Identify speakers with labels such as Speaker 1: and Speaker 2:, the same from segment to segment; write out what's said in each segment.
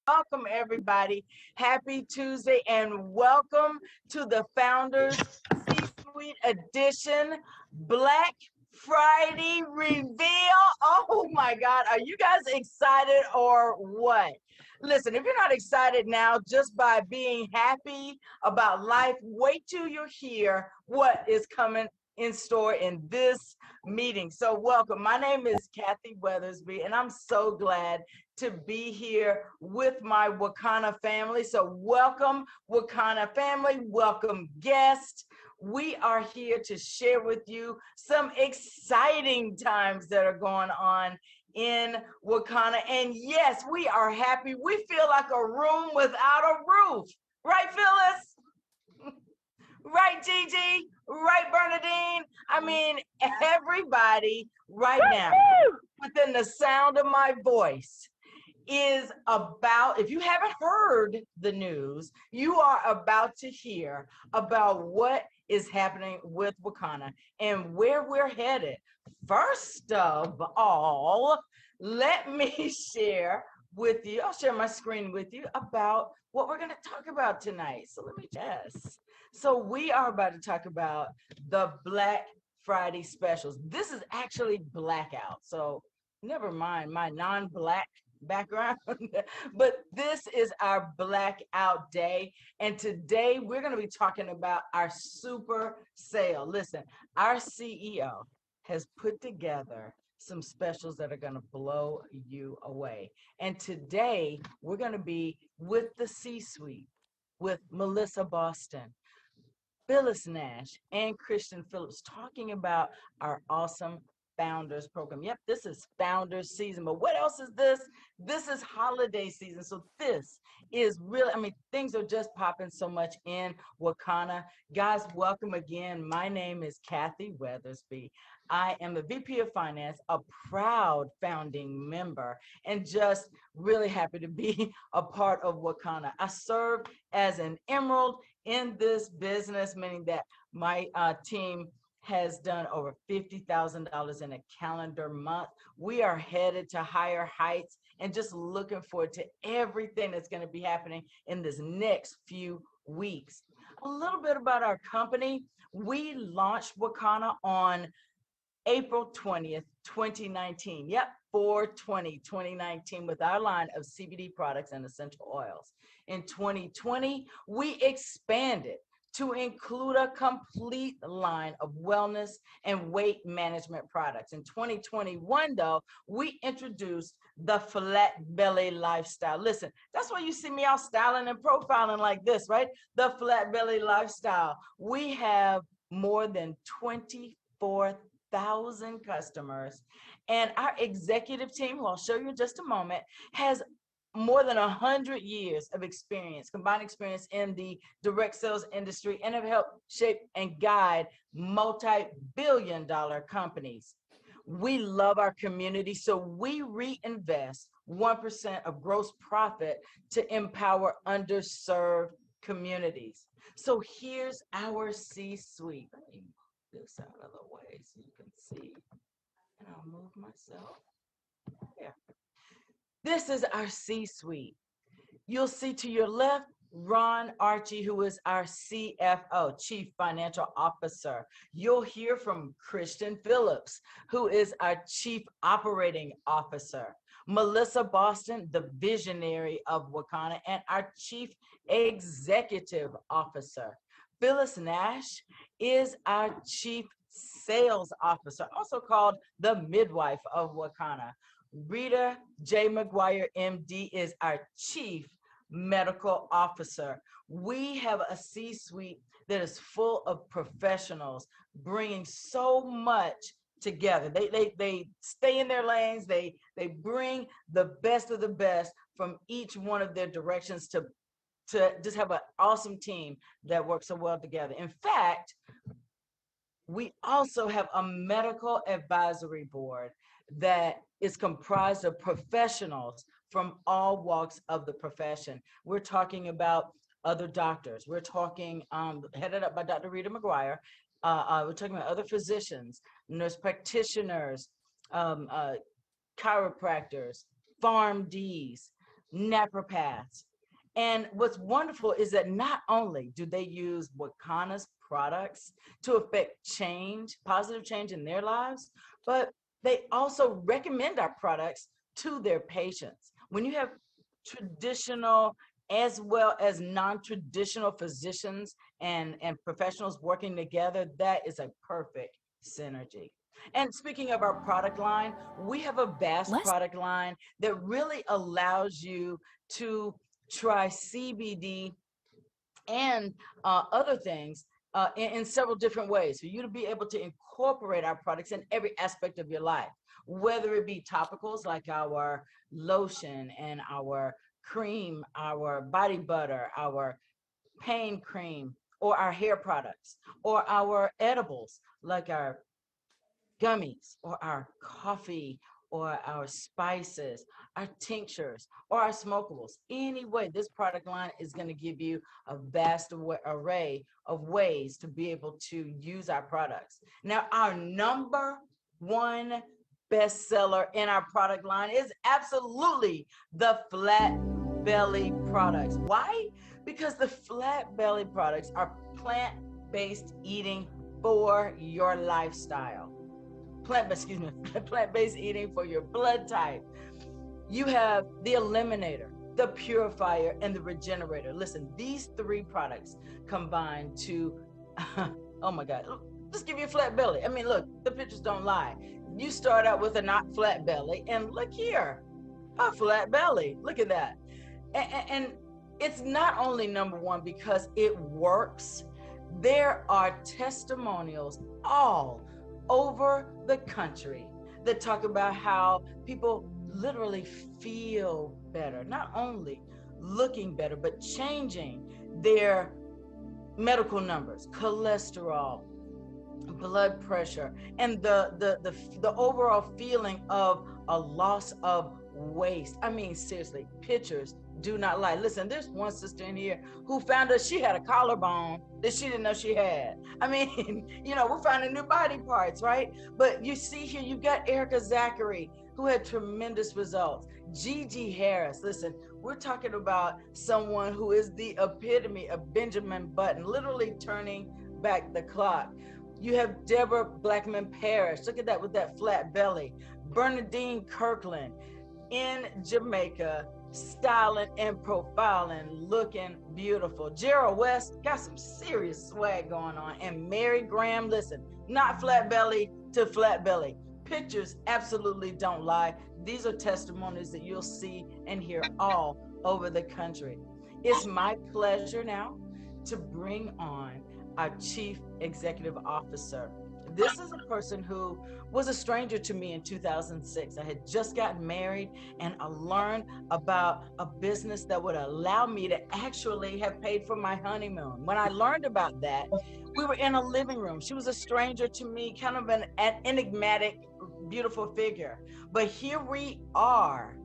Speaker 1: Welcome, everybody. Happy Tuesday, and welcome to the Founders C-Suite Edition Black Friday Reveal. Oh my God, are you guys excited or what? Listen, if you're not excited now, just by being happy about life, wait till you hear what is coming in store in this meeting. So, welcome. My name is Kathy Weathersby, and I'm so glad to be here with my Wakana family. So welcome, Wakana family, welcome guests. We are here to share with you some exciting times that are going on in Wakana. And yes, we are happy. We feel like a room without a roof. Right, Phyllis? Right, Gigi? Right, Bernadine? I mean, everybody right now, within the sound of my voice, is about, if you haven't heard the news, you are about to hear about what is happening with Wakana and where we're headed. First of all, let me share with you, I'll share my screen with you about what we're going to talk about tonight. So let me, yes. So we are about to talk about the Black Friday specials. This is actually blackout. So never mind my non-black background, but this is our blackout day. And today we're going to be talking about our super sale. Listen, our CEO has put together some specials that are going to blow you away. And today we're going to be with the C-suite, with Melissa Boston, Phyllis Nash, and Christian Phillips, talking about our awesome Founders program. Yep, this is Founders season, but what else is this? This is holiday season. So this is really, I mean, things are just popping so much in Wakana. Guys, welcome again. My name is Kathy Weathersby. I am the VP of Finance, a proud founding member, and just really happy to be a part of Wakana. I serve as an emerald in this business, meaning that my team has done over $50,000 in a calendar month. We are headed to higher heights and just looking forward to everything that's going to be happening in this next few weeks. A little bit about our company. We launched Wakana on April 20th, 2019. Yep, 4/20/2019, with our line of CBD products and essential oils. In 2020, we expanded to include a complete line of wellness and weight management products. In 2021, though, we introduced the flat belly lifestyle. Listen, that's why you see me out styling and profiling like this, right? The flat belly lifestyle. We have more than 24,000 customers, and our executive team, who I'll show you in just a moment, has more than 100 years of experience, combined experience in the direct sales industry, and have helped shape and guide multi-billion-dollar companies. We love our community, so we reinvest 1% of gross profit to empower underserved communities. So here's our C-suite. Let me move this out of the way so you can see, and I'll move myself. There. This is our C-suite. You'll see to your left, Ron Archie, who is our CFO, Chief Financial Officer. You'll hear from Christian Phillips, who is our Chief Operating Officer. Melissa Boston, the visionary of Wakana, and our Chief Executive Officer. Phyllis Nash is our Chief Sales Officer, also called the midwife of Wakana. Rita J. McGuire, MD, is our Chief Medical Officer. We have a C-suite that is full of professionals bringing so much together. They stay in their lanes. They bring the best of the best from each one of their directions to just have an awesome team that works so well together. In fact, we also have a medical advisory board that is comprised of professionals from all walks of the profession. We're talking about other doctors. We're talking, headed up by Dr. Rita McGuire. We're talking about other physicians, nurse practitioners, chiropractors, PharmDs, naturopaths. And what's wonderful is that not only do they use Wakana's products to affect change, positive change in their lives, but they also recommend our products to their patients. When you have traditional as well as non-traditional physicians and professionals working together, that is a perfect synergy. And speaking of our product line, we have a vast product line that really allows you to try CBD and other things in several different ways for you to be able to incorporate our products in every aspect of your life, whether it be topicals like our lotion and our cream, our body butter, our pain cream, or our hair products, or our edibles like our gummies or our coffee or our spices, our tinctures or our smokables. Anyway, this product line is going to give you a vast array of ways to be able to use our products. Now, our number one bestseller in our product line is absolutely the flat belly products. Why? Because the flat belly products are plant-based eating for your lifestyle. Plant-based eating for your blood type. You have the eliminator, the purifier, and the regenerator. Listen, these three products combine to, oh my God, just give you a flat belly. I mean, look, the pictures don't lie. You start out with a not flat belly, and look here, a flat belly. Look at that. And it's not only number one because it works. There are testimonials all over the country that talk about how people literally feel better, not only looking better, but changing their medical numbers, cholesterol, blood pressure, and the overall feeling of a loss of waste. I mean, seriously, pictures do not lie. Listen, there's one sister in here who found out she had a collarbone that she didn't know she had. I mean, you know, we're finding new body parts, right? But you see here, you got Erica Zachary, who had tremendous results. Gigi Harris, listen, we're talking about someone who is the epitome of Benjamin Button, literally turning back the clock. You have Deborah Blackman Parrish. Look at that with that flat belly. Bernadine Kirkland in Jamaica, styling and profiling, looking beautiful. Gerald West got some serious swag going on. And Mary Graham, listen, not flat belly to flat belly. Pictures absolutely don't lie. These are testimonies that you'll see and hear all over the country. It's my pleasure now to bring on our Chief Executive Officer. This is a person who was a stranger to me in 2006. I had just gotten married and I learned about a business that would allow me to actually have paid for my honeymoon. When I learned about that, we were in a living room. She was a stranger to me, kind of an enigmatic, beautiful figure. But here we are,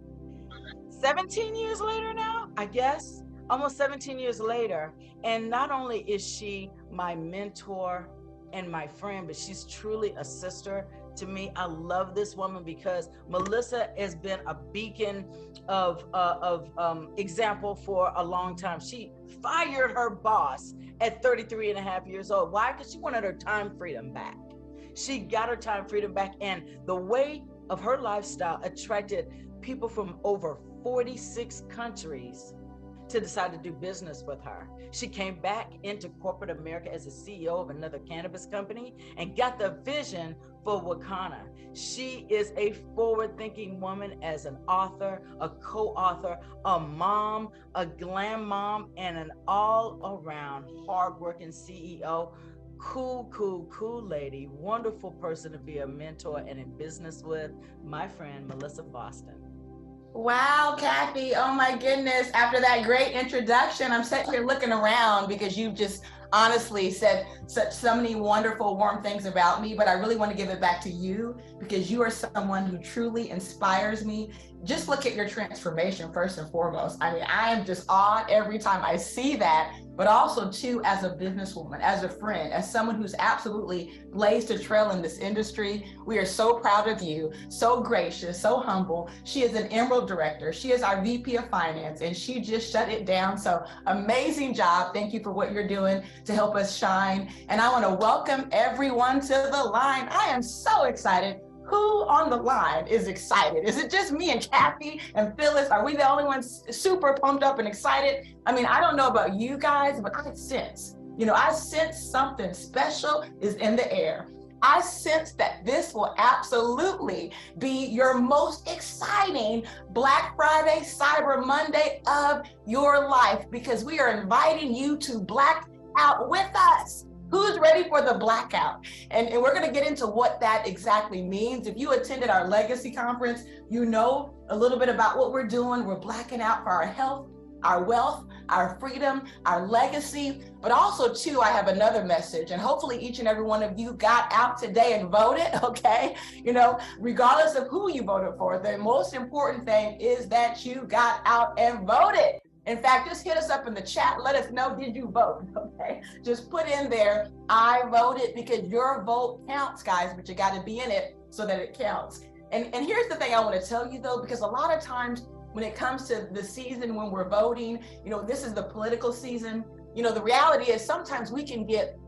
Speaker 1: 17 years later now, I guess, almost 17 years later. And not only is she my mentor and my friend, but she's truly a sister to me. I love this woman because Melissa has been a beacon of example for a long time. She fired her boss at 33 and a half years old. Why? Because she wanted her time freedom back. She got her time freedom back, and the way of her lifestyle attracted people from over 46 countries to decide to do business with her. She came back into corporate America as a CEO of another cannabis company and got the vision for Wakana. She is a forward-thinking woman as an author, a co-author, a mom, a glam mom, and an all-around hardworking CEO. Cool lady, wonderful person to be a mentor and in business with, my friend Melissa Boston.
Speaker 2: Wow, Kathy. Oh my goodness. After that great introduction, I'm sitting here looking around because you just honestly said so many wonderful, warm things about me, but I really want to give it back to you because you are someone who truly inspires me. just look at your transformation first and foremost. I mean, I am just awed every time I see that, but also too, as a businesswoman, as a friend, as someone who's absolutely blazed a trail in this industry. We are so proud of you, so gracious, so humble. She is an Emerald Director. She is our VP of Finance, and she just shut it down. So amazing job. Thank you for what you're doing to help us shine. And I want to welcome everyone to the line. I am so excited. Who on the line is excited? Is it just me and Kathy and Phyllis? Are we the only ones super pumped up and excited? I mean, I don't know about you guys, but I sense something special is in the air. I sense that this will absolutely be your most exciting Black Friday, Cyber Monday of your life, because we are inviting you to black out with us. Who's ready for the blackout? And we're going to get into what that exactly means. If you attended our Legacy Conference, you know a little bit about what we're doing. We're blacking out for our health, our wealth, our freedom, our legacy. But also, too, I have another message. And hopefully each and every one of you got out today and voted, okay? You know, regardless of who you voted for, the most important thing is that you got out and voted. In fact, just hit us up in the chat. Let us know, did you vote? Okay. Just put in there, I voted, because your vote counts, guys, but you got to be in it so that it counts. And here's the thing I want to tell you, though, because a lot of times when it comes to the season when we're voting, you know, this is the political season. You know, the reality is sometimes we can get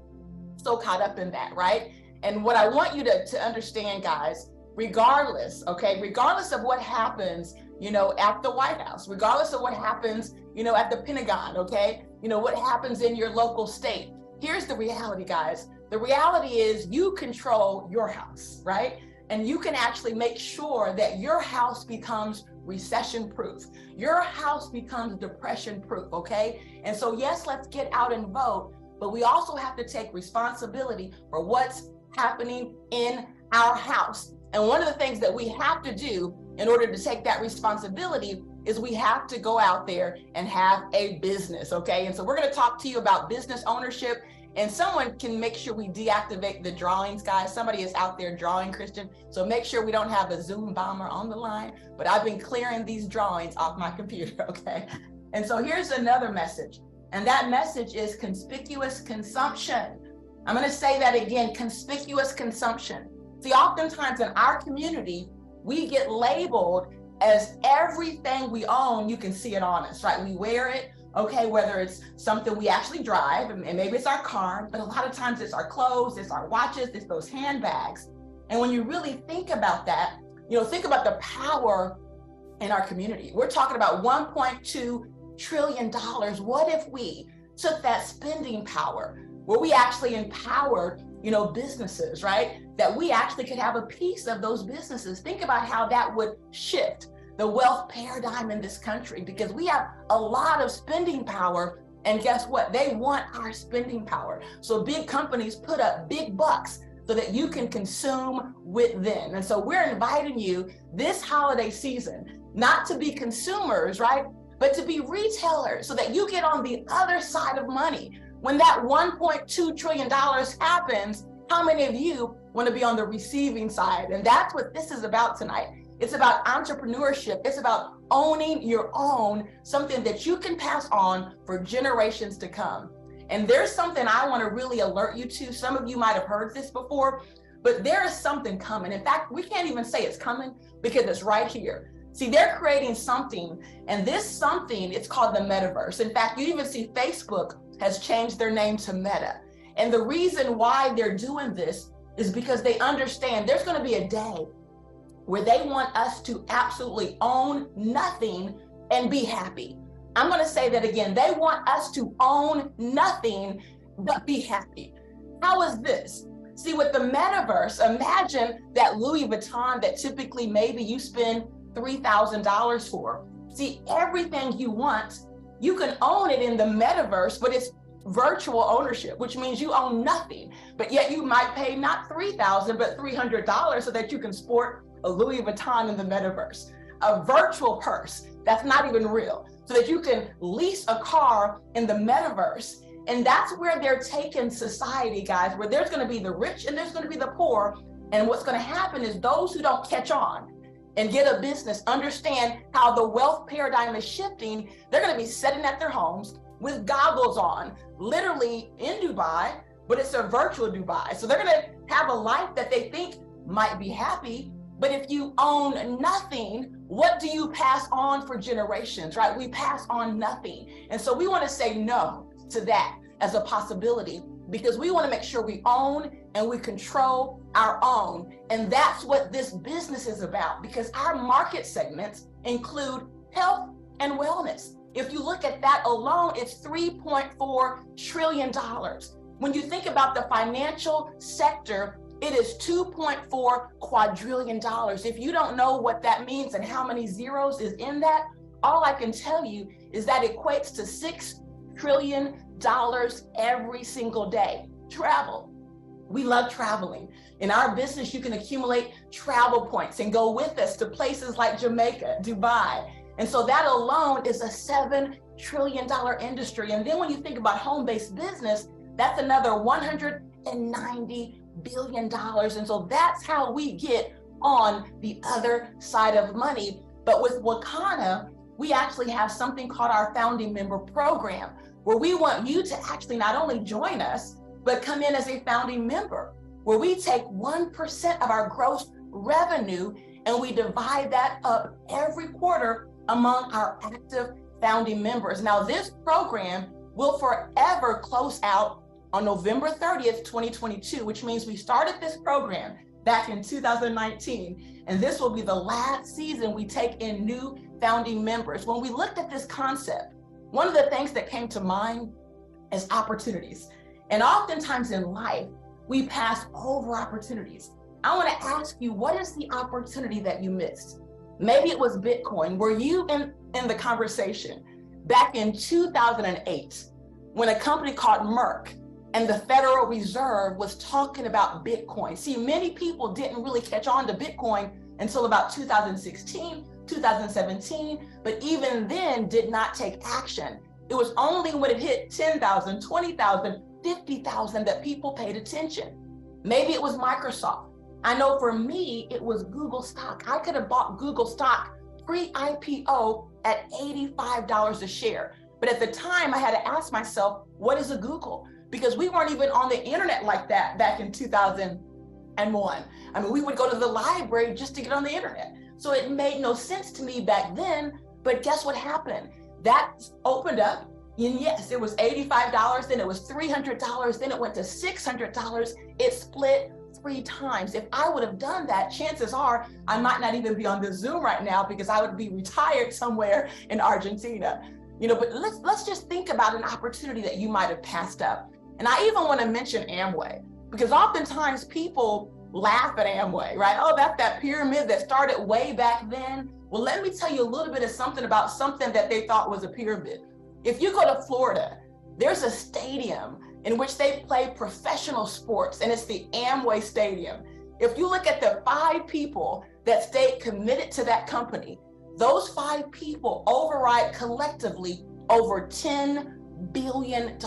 Speaker 2: so caught up in that, right? And what I want you to understand, guys, regardless of what happens, you know, at the White House, regardless of what happens, you know, at the Pentagon, okay, you know, what happens in your local state. Here's the reality, guys. The reality is you control your house, right? And you can actually make sure that your house becomes recession proof. Your house becomes depression proof, okay? And so, yes, let's get out and vote, but we also have to take responsibility for what's happening in our house. And one of the things that we have to do in order to take that responsibility is we have to go out there and have a business, okay? And so we're going to talk to you about business ownership, and someone can make sure we deactivate the drawings, guys. Somebody is out there drawing, Christian, so make sure we don't have a Zoom bomber on the line, but I've been clearing these drawings off my computer, okay? And so here's another message, and that message is conspicuous consumption. I'm going to say that again, conspicuous consumption. See, oftentimes in our community, we get labeled as everything we own, you can see it on us, right? We wear it, okay, whether it's something we actually drive, and maybe it's our car, but a lot of times it's our clothes, it's our watches, it's those handbags. And when you really think about that, you know, think about the power in our community. We're talking about $1.2 trillion. What if we took that spending power, where we actually empowered, you know, businesses, right? That we actually could have a piece of those businesses. Think about how that would shift the wealth paradigm in this country, because we have a lot of spending power, and guess what? They want our spending power. So big companies put up big bucks so that you can consume with them. And so we're inviting you this holiday season, not to be consumers, right? But to be retailers, so that you get on the other side of money. When that $1.2 trillion happens, how many of you want to be on the receiving side? And that's what this is about tonight. It's about entrepreneurship. It's about owning your own, something that you can pass on for generations to come. And there's something I want to really alert you to. Some of you might have heard this before, but there is something coming. In fact, we can't even say it's coming because it's right here. See, they're creating something, and this something, it's called the metaverse. In fact, you even see Facebook has changed their name to Meta. And the reason why they're doing this is because they understand there's going to be a day where they want us to absolutely own nothing and be happy. I'm going to say that again. They want us to own nothing but be happy. How is this? See, with the metaverse, imagine that Louis Vuitton that typically maybe you spend $3,000 for. See, everything you want, you can own it in the metaverse, but it's virtual ownership, which means you own nothing, but yet you might pay not $3,000, but $300 so that you can sport a Louis Vuitton in the metaverse, a virtual purse that's not even real, so that you can lease a car in the metaverse. And that's where they're taking society, guys, where there's going to be the rich and there's going to be the poor. And what's going to happen is those who don't catch on, and get a business, understand how the wealth paradigm is shifting, they're going to be sitting at their homes with goggles on, literally in Dubai, but it's a virtual Dubai. So they're going to have a life that they think might be happy. But if you own nothing, what do you pass on for generations, right? We pass on nothing. And so we want to say no to that as a possibility, because we want to make sure we own and we control our own. And that's what this business is about, because our market segments include health and wellness. If you look at that alone, it's $3.4 trillion. When you think about the financial sector, it is $2.4 quadrillion. If you don't know what that means and how many zeros is in that, all I can tell you is that equates to $6 trillion every single day. Travel. We love traveling. In our business, you can accumulate travel points and go with us to places like Jamaica, Dubai. And so that alone is a $7 trillion industry. And then when you think about home-based business, that's another $190 billion. And so that's how we get on the other side of money. But with Wakana, we actually have something called our founding member program, where we want you to actually not only join us, but come in as a founding member, where we take 1% of our gross revenue and we divide that up every quarter among our active founding members. Now, this program will forever close out on November 30th, 2022, which means we started this program back in 2019, and this will be the last season we take in new founding members. When we looked at this concept, one of the things that came to mind is opportunities. And oftentimes in life, we pass over opportunities. I want to ask you, what is the opportunity that you missed? Maybe it was Bitcoin. Were you in the conversation back in 2008 when a company called Merck and the Federal Reserve was talking about Bitcoin? See, many people didn't really catch on to Bitcoin until about 2016, 2017, but even then did not take action. It was only when it hit 10,000, 20,000, 50,000 that people paid attention. Maybe it was Microsoft. I know for me, it was Google stock. I could have bought Google stock pre-IPO at $85 a share. But at the time I had to ask myself, what is a Google? Because we weren't even on the internet like that back in 2001. I mean, we would go to the library just to get on the internet. So it made no sense to me back then, but guess what happened? That opened up, and yes, it was $85, then it was $300, then it went to $600. It split 3 times. If I would have done that, chances are I might not even be on the Zoom right now, because I would be retired somewhere in Argentina. You know, but let's just think about an opportunity that you might have passed up. And I even want to mention Amway, because oftentimes people laugh at Amway, right? Oh, that's that pyramid that started way back then. Well, let me tell you a little bit of something about something that they thought was a pyramid. If you go to Florida, there's a stadium in which they play professional sports, and it's the Amway Stadium. If you look at the 5 people that stayed committed to that company, those 5 people override collectively over $10 billion.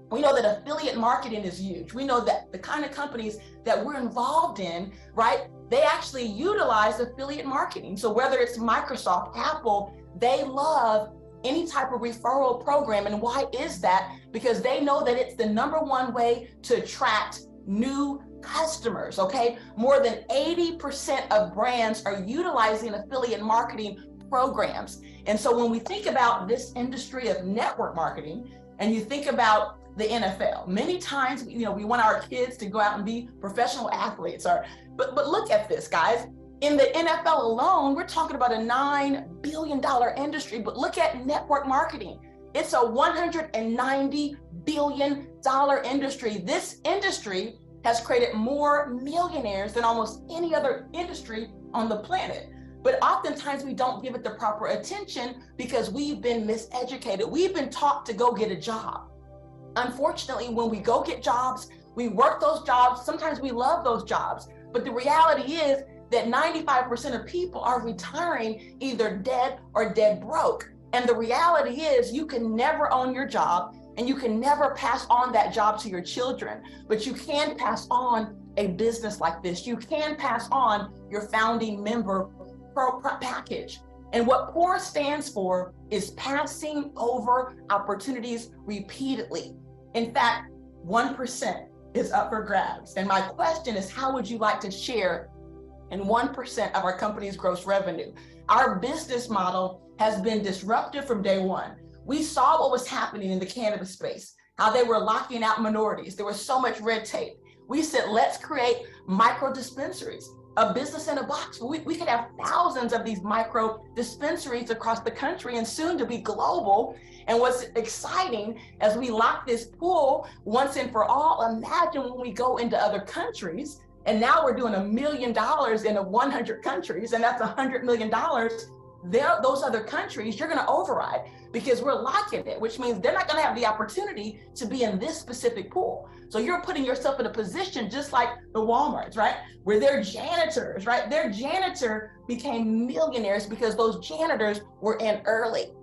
Speaker 2: We know that affiliate marketing is huge. We know that the kind of companies that we're involved in, right, they actually utilize affiliate marketing. So whether it's Microsoft, Apple, they love any type of referral program. And why is that? Because they know that it's the #1 way to attract new customers, okay? More than 80% of brands are utilizing affiliate marketing programs. And so when we think about this industry of network marketing, and you think about the NFL, many times, you know, we want our kids to go out and be professional athletes, but look at this, guys. In the NFL alone, we're talking about a $9 billion industry, but look at network marketing. It's a $190 billion industry. This industry has created more millionaires than almost any other industry on the planet. But oftentimes we don't give it the proper attention because we've been miseducated. We've been taught to go get a job. Unfortunately, when we go get jobs, we work those jobs. Sometimes we love those jobs, but the reality is that 95% of people are retiring either dead or dead broke. And the reality is you can never own your job, and you can never pass on that job to your children, but you can pass on a business like this. You can pass on your founding member package. And what POUR stands for is passing over opportunities repeatedly. In fact, 1% is up for grabs. And my question is, how would you like to share in 1% of our company's gross revenue? Our business model has been disruptive from day one. We saw what was happening in the cannabis space, how they were locking out minorities. There was so much red tape. We said, let's create micro dispensaries, a business in a box. We could have thousands of these micro dispensaries across the country and soon to be global. And what's exciting as we lock this pool once and for all, imagine when we go into other countries, and now we're doing $1 million in 100 countries, and that's $100 million. Those other countries, you're gonna override because we're locking it, which means they're not gonna have the opportunity to be in this specific pool. So you're putting yourself in a position just like the Walmarts, right? Where their janitors, right? Their janitor became millionaires because those janitors were in early.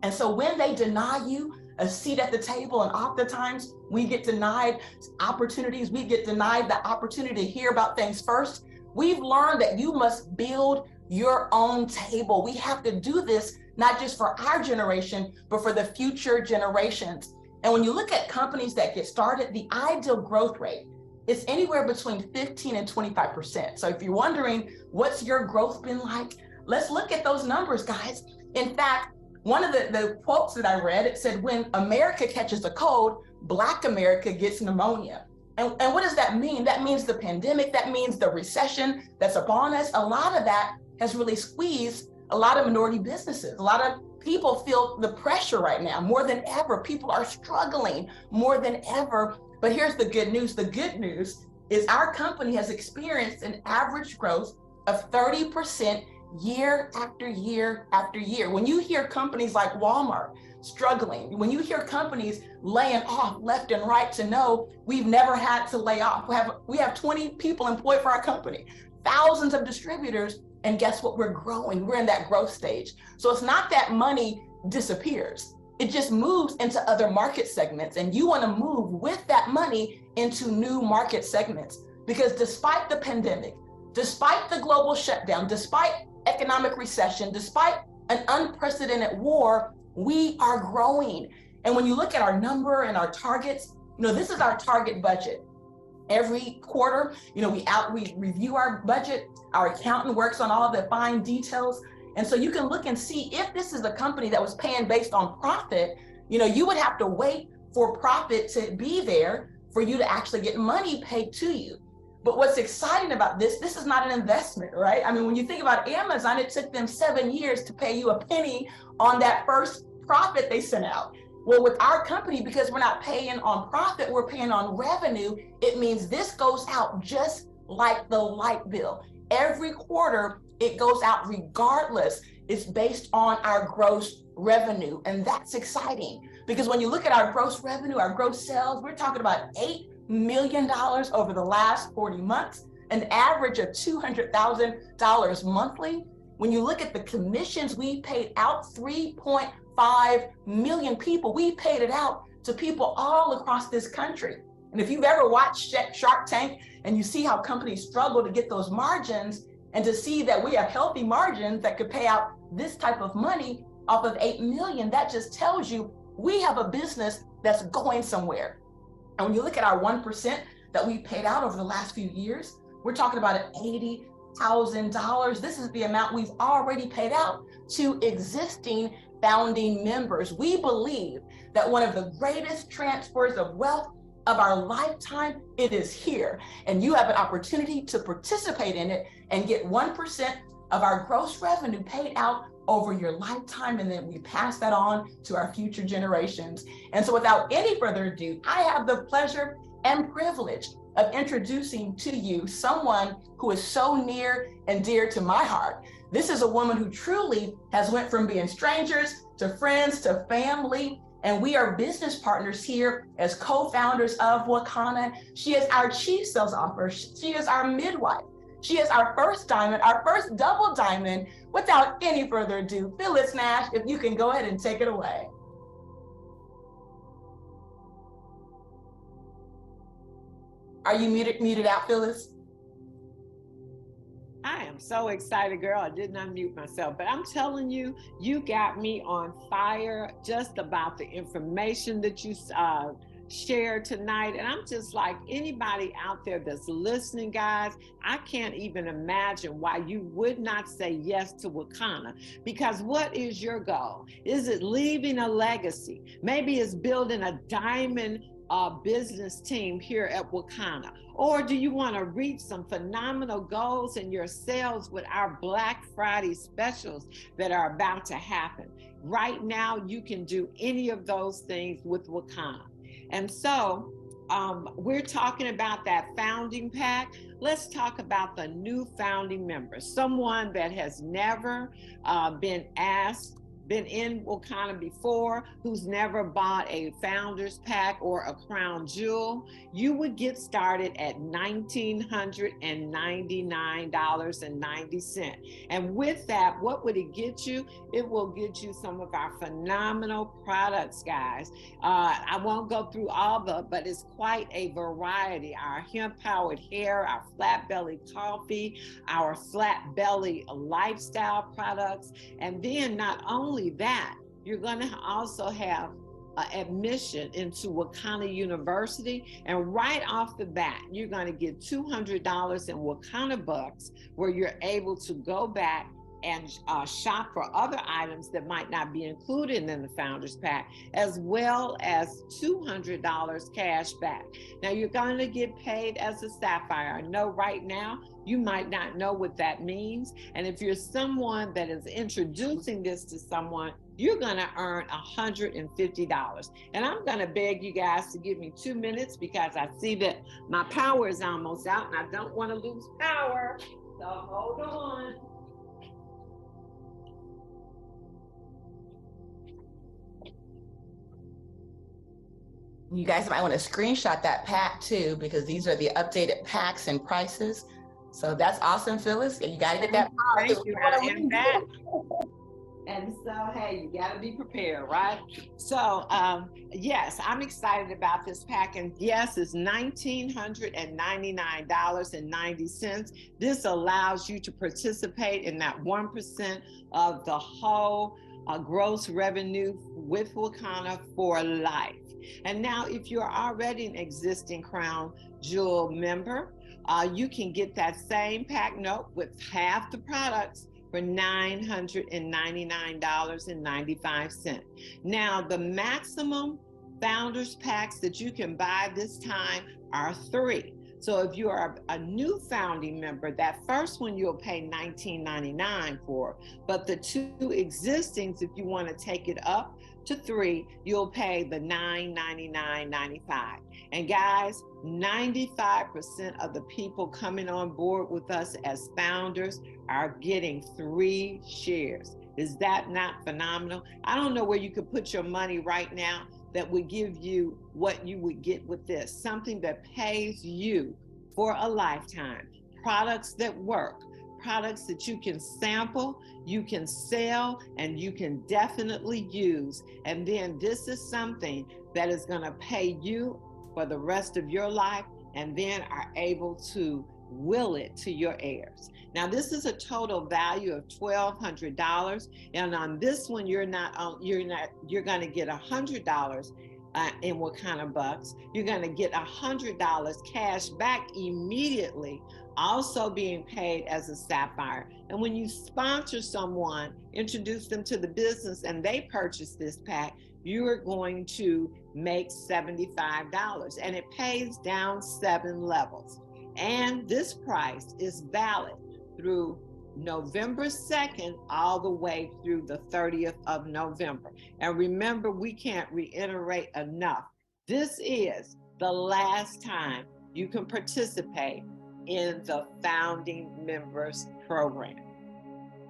Speaker 2: And so when they deny you a seat at the table, and oftentimes we get denied opportunities, we get denied the opportunity to hear about things first, we've learned that you must build your own table. We have to do this not just for our generation, but for the future generations. And when you look at companies that get started, the ideal growth rate is anywhere between 15 and 25%. So if you're wondering what's your growth been like, let's look at those numbers, guys. In fact, one of the quotes that I read, it said, when America catches a cold, Black America gets pneumonia. And what does that mean? That means the pandemic, that means the recession that's upon us. A lot of that has really squeezed a lot of minority businesses. A lot of people feel the pressure right now more than ever. People are struggling more than ever. But here's the good news. The good news is our company has experienced an average growth of 30% year after year after year. When you hear companies like Walmart struggling, when you hear companies laying off left and right, to know we've never had to lay off. We have 20 people employed for our company, thousands of distributors, and guess what? We're growing. We're in that growth stage. So it's not that money disappears. It just moves into other market segments, and you want to move with that money into new market segments. Because despite the pandemic, despite the global shutdown, despite economic recession, despite an unprecedented war, we are growing. And when you look at our number and our targets, this is our target budget. Every quarter, we review our budget. Our accountant works on all the fine details. And so you can look and see if this is a company that was paying based on profit, you would have to wait for profit to be there for you to actually get money paid to you. But what's exciting about this is not an investment, right? I mean, when you think about Amazon, it took them 7 years to pay you a penny on that first profit they sent out. Well, with our company, because we're not paying on profit, we're paying on revenue. It means this goes out just like the light bill. Every quarter, it goes out regardless. It's based on our gross revenue. And that's exciting because when you look at our gross revenue, our gross sales, we're talking about $8 million over the last 40 months, an average of $200,000 monthly. When you look at the commissions we paid out, 3.5 million people, we paid it out to people all across this country. And if you've ever watched Shark Tank and you see how companies struggle to get those margins, and to see that we have healthy margins that could pay out this type of money off of 8 million, that just tells you we have a business that's going somewhere. And when you look at our 1% that we paid out over the last few years, we're talking about $80,000. This is the amount we've already paid out to existing founding members. We believe that one of the greatest transfers of wealth of our lifetime, it is here. And you have an opportunity to participate in it and get 1% of our gross revenue paid out over your lifetime, and then we pass that on to our future generations. And so without any further ado, I have the pleasure and privilege of introducing to you someone who is so near and dear to my heart. This is a woman who truly has went from being strangers to friends to family, and we are business partners here as co-founders of Wakana. She is our chief sales officer. She is our midwife. She is our first diamond, our first double diamond. Without any further ado, Phyllis Nash, if you can go ahead and take it away. Are you muted out, Phyllis?
Speaker 3: I am so excited, girl. I did not mute myself, but I'm telling you, you got me on fire just about the information that you shared tonight. And I'm just like anybody out there that's listening, guys, I can't even imagine why you would not say yes to Wakana. Because what is your goal? Is it leaving a legacy? Maybe it's building a diamond business team here at Wakana. Or do you want to reach some phenomenal goals in your sales with our Black Friday specials that are about to happen? Right now, you can do any of those things with Wakana. And so, we're talking about that founding pack. Let's talk about the new founding member, someone that has never been asked, been in Wakana before, who's never bought a founder's pack or a crown jewel. You would get started at $1,999.90. And with that, what would it get you? It will get you some of our phenomenal products, guys. I won't go through all but it's quite a variety. Our hemp-powered hair, our flat belly coffee, our flat belly lifestyle products. And then not only that, you're going to also have admission into Wakana University. And right off the bat, you're going to get $200 in Wakana bucks, where you're able to go back and shop for other items that might not be included in the Founders Pack, as well as $200 cash back. Now, you're going to get paid as a Sapphire. I know right now you might not know what that means. And if you're someone that is introducing this to someone, you're going to earn $150. And I'm going to beg you guys to give me 2 minutes because I see that my power is almost out and I don't want to lose power. So hold on.
Speaker 2: You guys might want to screenshot that pack too, because these are the updated packs and prices. So that's awesome, Phyllis. You got to get that.
Speaker 3: Thank you. And that. And so, hey, you got to be prepared, right? So, yes, I'm excited about this pack. And yes, it's $1,999.90. This allows you to participate in that 1% of the whole gross revenue with Wakana for life. And now, if you're already an existing Crown Jewel member, you can get that same pack note with half the products for $999.95. Now, the maximum founders packs that you can buy this time are 3. So if you are a new founding member, that first one you'll pay $19.99 for, but the 2 existings, if you want to take it up to 3, you'll pay the $999.95. And guys, 95% of the people coming on board with us as founders are getting 3 shares. Is that not phenomenal? I don't know where you could put your money right now that would give you what you would get with this, something that pays you for a lifetime, products that work, products that you can sample, you can sell, and you can definitely use. And then this is something that is going to pay you for the rest of your life, and then are able to will it to your heirs. Now, this is a total value of $1,200, and on this one, you're going to get $100 in Wakana bucks. You're going to get $100 cash back immediately, also being paid as a Sapphire. And when you sponsor someone, introduce them to the business, and they purchase this pack, you are going to make $75, and it pays down 7 levels. And this price is valid through November 2nd all the way through the 30th of November. And remember, we can't reiterate enough, this is the last time you can participate in the founding members program.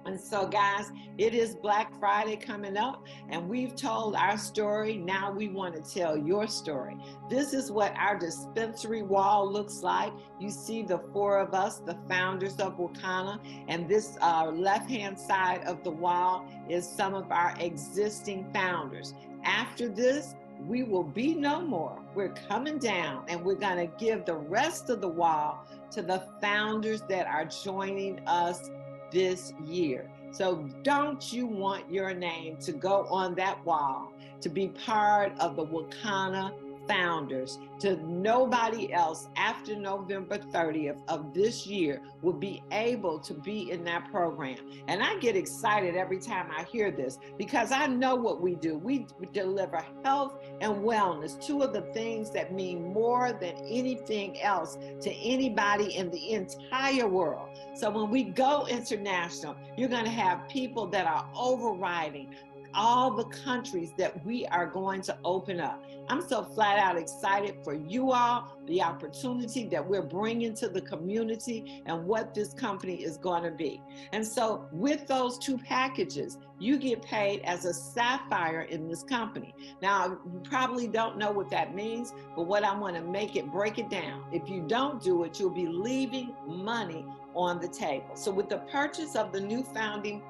Speaker 3: And so, guys, it is Black Friday coming up, and we've told our story. Now we want to tell your story. This is what our dispensary wall looks like. You see the 4 of us, the founders of Wakana, and this left-hand side of the wall is some of our existing founders. After this, we will be no more. We're coming down, and we're going to give the rest of the wall to the founders that are joining us this year. So don't you want your name to go on that wall, to be part of the Wakana founders? To nobody else after November 30th of this year will be able to be in that program. And I get excited every time I hear this, because I know what we do. We deliver health and wellness, two of the things that mean more than anything else to anybody in the entire world. So when we go international, you're going to have people that are overriding all the countries that we are going to open up. I'm so flat out excited for you all, the opportunity that we're bringing to the community and what this company is going to be. And so with those two packages, you get paid as a sapphire in this company. Now, you probably don't know what that means, but what I want to break it down. If you don't do it, you'll be leaving money on the table. So with the purchase of the new founding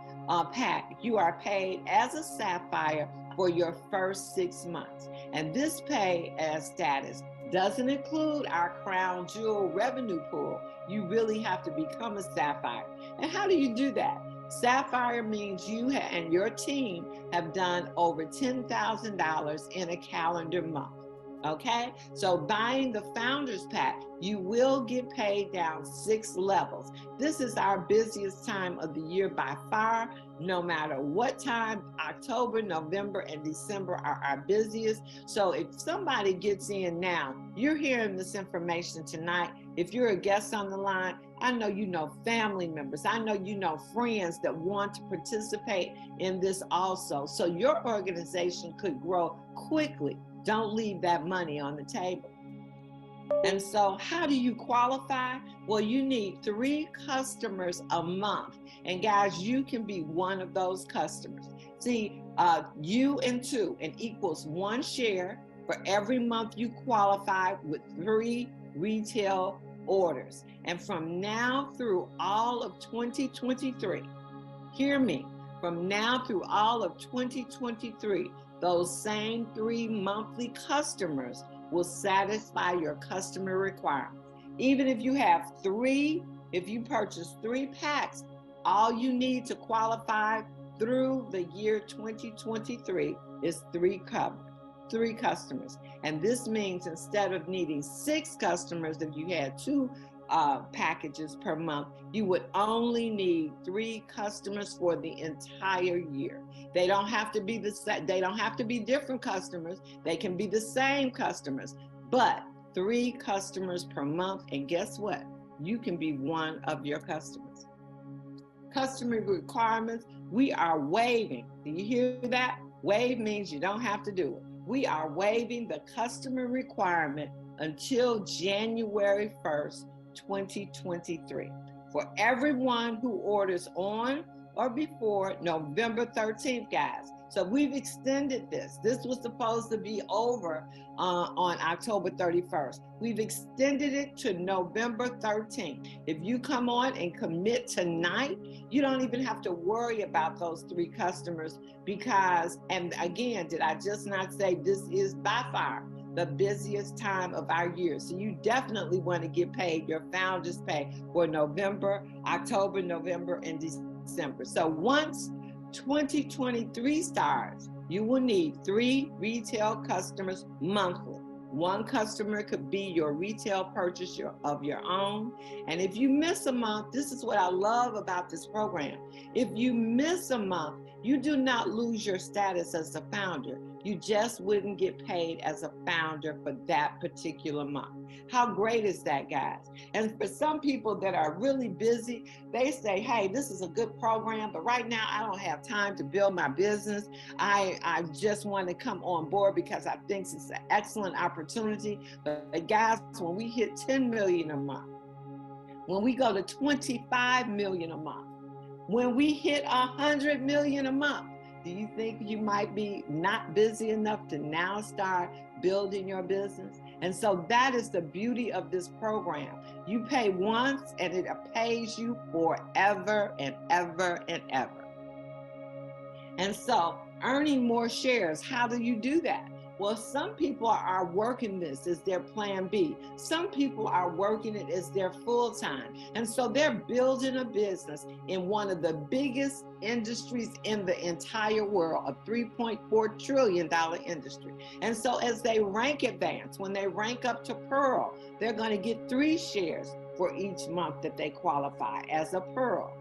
Speaker 3: pack, you are paid as a sapphire for your first 6 months. And this pay as status doesn't include our crown jewel revenue pool. You really have to become a sapphire. And how do you do that? Sapphire means you and your team have done over $10,000 in a calendar month. Okay, so buying the Founders Pack, you will get paid down 6 levels. This is our busiest time of the year by far. No matter what time, October, November, and December are our busiest. So if somebody gets in now, you're hearing this information tonight. If you're a guest on the line, I know you know family members. I know you know friends that want to participate in this also. So your organization could grow quickly. Don't leave that money on the table. And so how do you qualify? Well, you need 3 customers a month. And guys, you can be one of those customers. See, you and 2, and equals 1 share for every month you qualify with 3 retail orders. And from now through all of 2023, hear me, from now through all of 2023, those same 3 monthly customers will satisfy your customer requirements. Even if you have 3, if you purchase 3 packs, all you need to qualify through the year 2023 is 3 customers. And this means instead of needing 6 customers, if you had 2 packages per month, you would only need 3 customers for the entire year. They don't have to be they don't have to be different customers. They can be the same customers, but 3 customers per month. And guess what? You can be one of your customers. Customer requirements, we are waiving. Do you hear that? Waive means you don't have to do it. We are waiving the customer requirement until January 1st, 2023, for everyone who orders on or before November 13th, guys. So we've extended this. This was supposed to be over on October 31st. We've extended it to November 13th. If you come on and commit tonight, you don't even have to worry about those 3 customers because, and again, did I just not say this is by far the busiest time of our year? So you definitely want to get paid your founders pay for November, October, November, and December. So once 2023 starts, you will need 3 retail customers monthly. 1 customer could be your retail purchaser of your own. And if you miss a month, this is what I love about this program. If you miss a month, you do not lose your status as a founder. You just wouldn't get paid as a founder for that particular month. How great is that, guys? And for some people that are really busy, they say, hey, this is a good program, but right now I don't have time to build my business. I just want to come on board because I think it's an excellent opportunity. But guys, when we hit 10 million a month, when we go to 25 million a month, when we hit 100 million a month, do you think you might be not busy enough to now start building your business? And so that is the beauty of this program. You pay once and it pays you forever and ever and ever. And so earning more shares, how do you do that? Well, some people are working this as their plan B. Some people are working it as their full time. And so they're building a business in one of the biggest industries in the entire world, a $3.4 trillion industry. And so as they rank advance, when they rank up to Pearl, they're going to get 3 shares for each month that they qualify as a Pearl.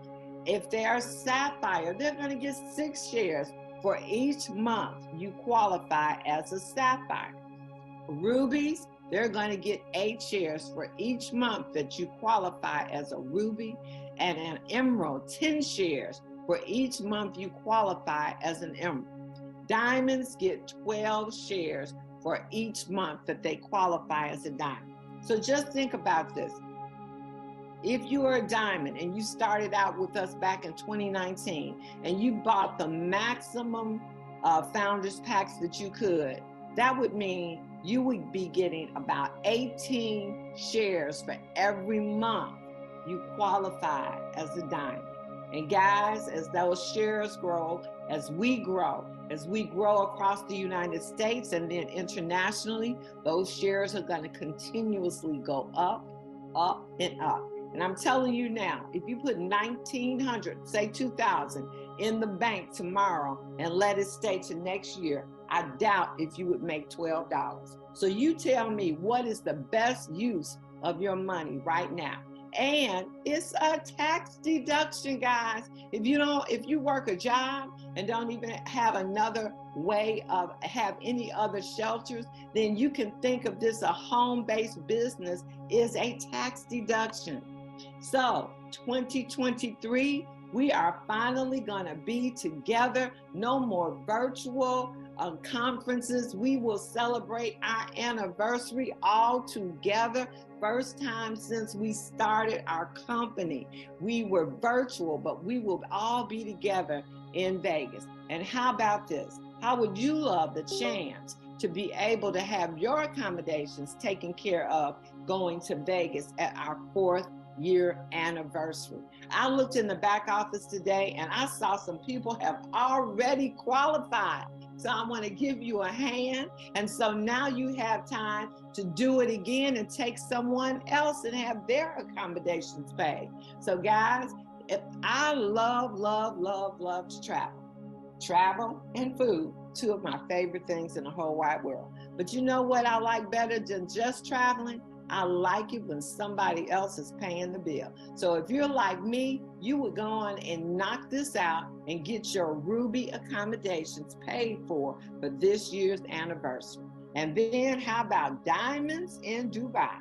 Speaker 3: If they are Sapphire, they're going to get 6 shares for each month you qualify as a Sapphire. Rubies, they're going to get 8 shares for each month that you qualify as a Ruby, and an Emerald, 10 shares for each month you qualify as an Emerald. Diamonds get 12 shares for each month that they qualify as a diamond. So just think about this. If you are a diamond and you started out with us back in 2019 and you bought the maximum founders packs that you could, that would mean you would be getting about 18 shares for every month you qualify as a diamond. And guys, as those shares grow, as we grow across the United States and then internationally, those shares are going to continuously go up, up, and up. And I'm telling you now, if you put 1,900, say 2,000 in the bank tomorrow and let it stay to next year, I doubt if you would make $12. So you tell me, what is the best use of your money right now? And it's a tax deduction, guys. If you work a job and don't even have another way of have any other shelters, then you can think of this, a home-based business is a tax deduction. So 2023, we are finally going to be together. No more virtual conferences. We will celebrate our anniversary all together. First time since we started our company. We were virtual, but we will all be together in Vegas. And how about this? How would you love the chance to be able to have your accommodations taken care of going to Vegas at our 4th year anniversary? I looked in the back office today and I saw some people have already qualified. So I want to give you a hand. And so now you have time to do it again and take someone else and have their accommodations paid. So guys, I love to travel. Travel and food, 2 of my favorite things in the whole wide world. But you know what I like better than just traveling? I like it when somebody else is paying the bill. So if you're like me, you would go on and knock this out and get your Ruby accommodations paid for this year's anniversary. And then how about diamonds in Dubai?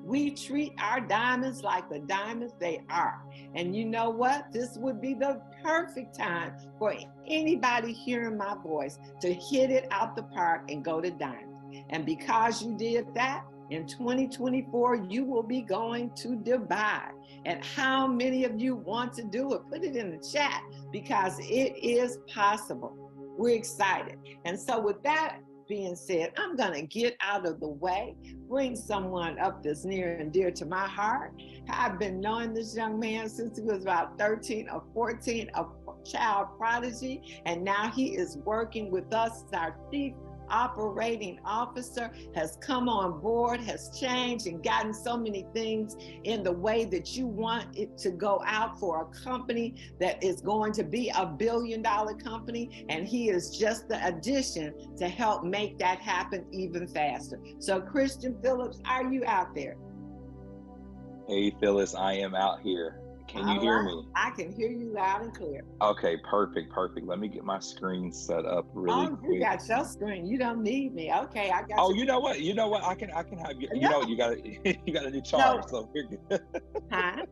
Speaker 3: We treat our diamonds like the diamonds they are. And you know what? This would be the perfect time for anybody hearing my voice to hit it out the park and go to diamonds. And because you did that, in 2024, you will be going to Dubai. And how many of you want to do it? Put it in the chat because it is possible. We're excited. And so with that being said, I'm going to get out of the way, bring someone up that's near and dear to my heart. I've been knowing this young man since he was about 13 or 14, a child prodigy. And now he is working with us as our chief operating officer, has come on board, has changed and gotten so many things in the way that you want it to go out for a company that is going to be $1 billion company. And he is just the addition to help make that happen even faster. So Christian Phillips, are you out there?
Speaker 4: Hey, Phyllis, I am out here. Can you hear me?
Speaker 3: I can hear you loud and clear.
Speaker 4: Okay, perfect. Let me get my screen set up really quick.
Speaker 3: You got your screen. You don't need me. Okay, I got.
Speaker 4: Oh, you know what? I can have you. You know what? You got a new charge, so you're good.
Speaker 3: Huh?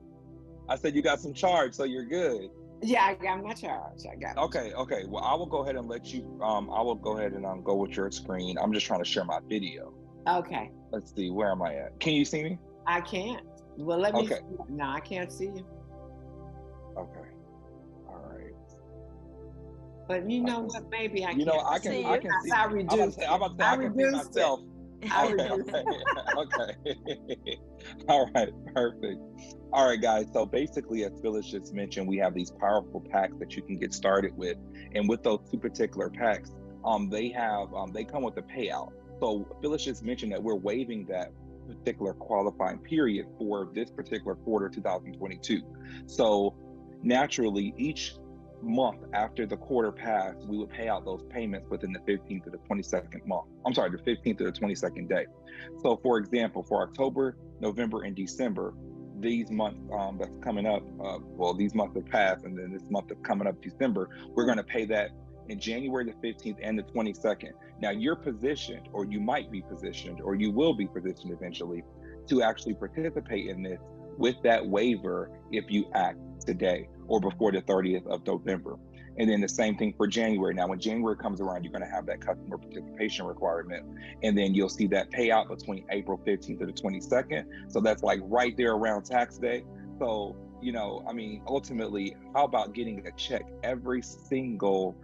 Speaker 4: I said you got some charge, so you're good.
Speaker 3: Yeah, I got my charge. I got.
Speaker 4: Okay. Well, I will go ahead and let you. I will go ahead and go with your screen. I'm just trying to share my video.
Speaker 3: Okay.
Speaker 4: Let's see. Where am I at? Can you see me?
Speaker 3: I can't. Well, let me.
Speaker 4: Okay.
Speaker 3: No, I can't see you.
Speaker 4: Okay. All right.
Speaker 3: But you know what? Maybe I can.
Speaker 4: You know, I can see.
Speaker 3: I reduced.
Speaker 4: I'm about to say I can see myself. Okay. All right, perfect. All right, guys. So basically, as Phyllis just mentioned, we have these powerful packs that you can get started with. And with those 2 particular packs, they come with a payout. So Phyllis just mentioned that we're waiving that particular qualifying period for this particular quarter, 2022. So naturally, each month after the quarter passed, we would pay out those payments within the 15th to the 22nd month. I'm sorry, the 15th to the 22nd day. So for example, for October, November, and December, these months that's coming up, these months have passed, and then this month that's coming up, December, we're going to pay that in January the 15th and the 22nd. Now you're positioned, or you might be positioned, or you will be positioned eventually to actually participate in this with that waiver if you act today or before the 30th of November. And then the same thing for January. Now, when January comes around, you're going to have that customer participation requirement. And then you'll see that payout between April 15th to the 22nd. So that's like right there around tax day. So, you know, I mean, ultimately, how about getting a check every single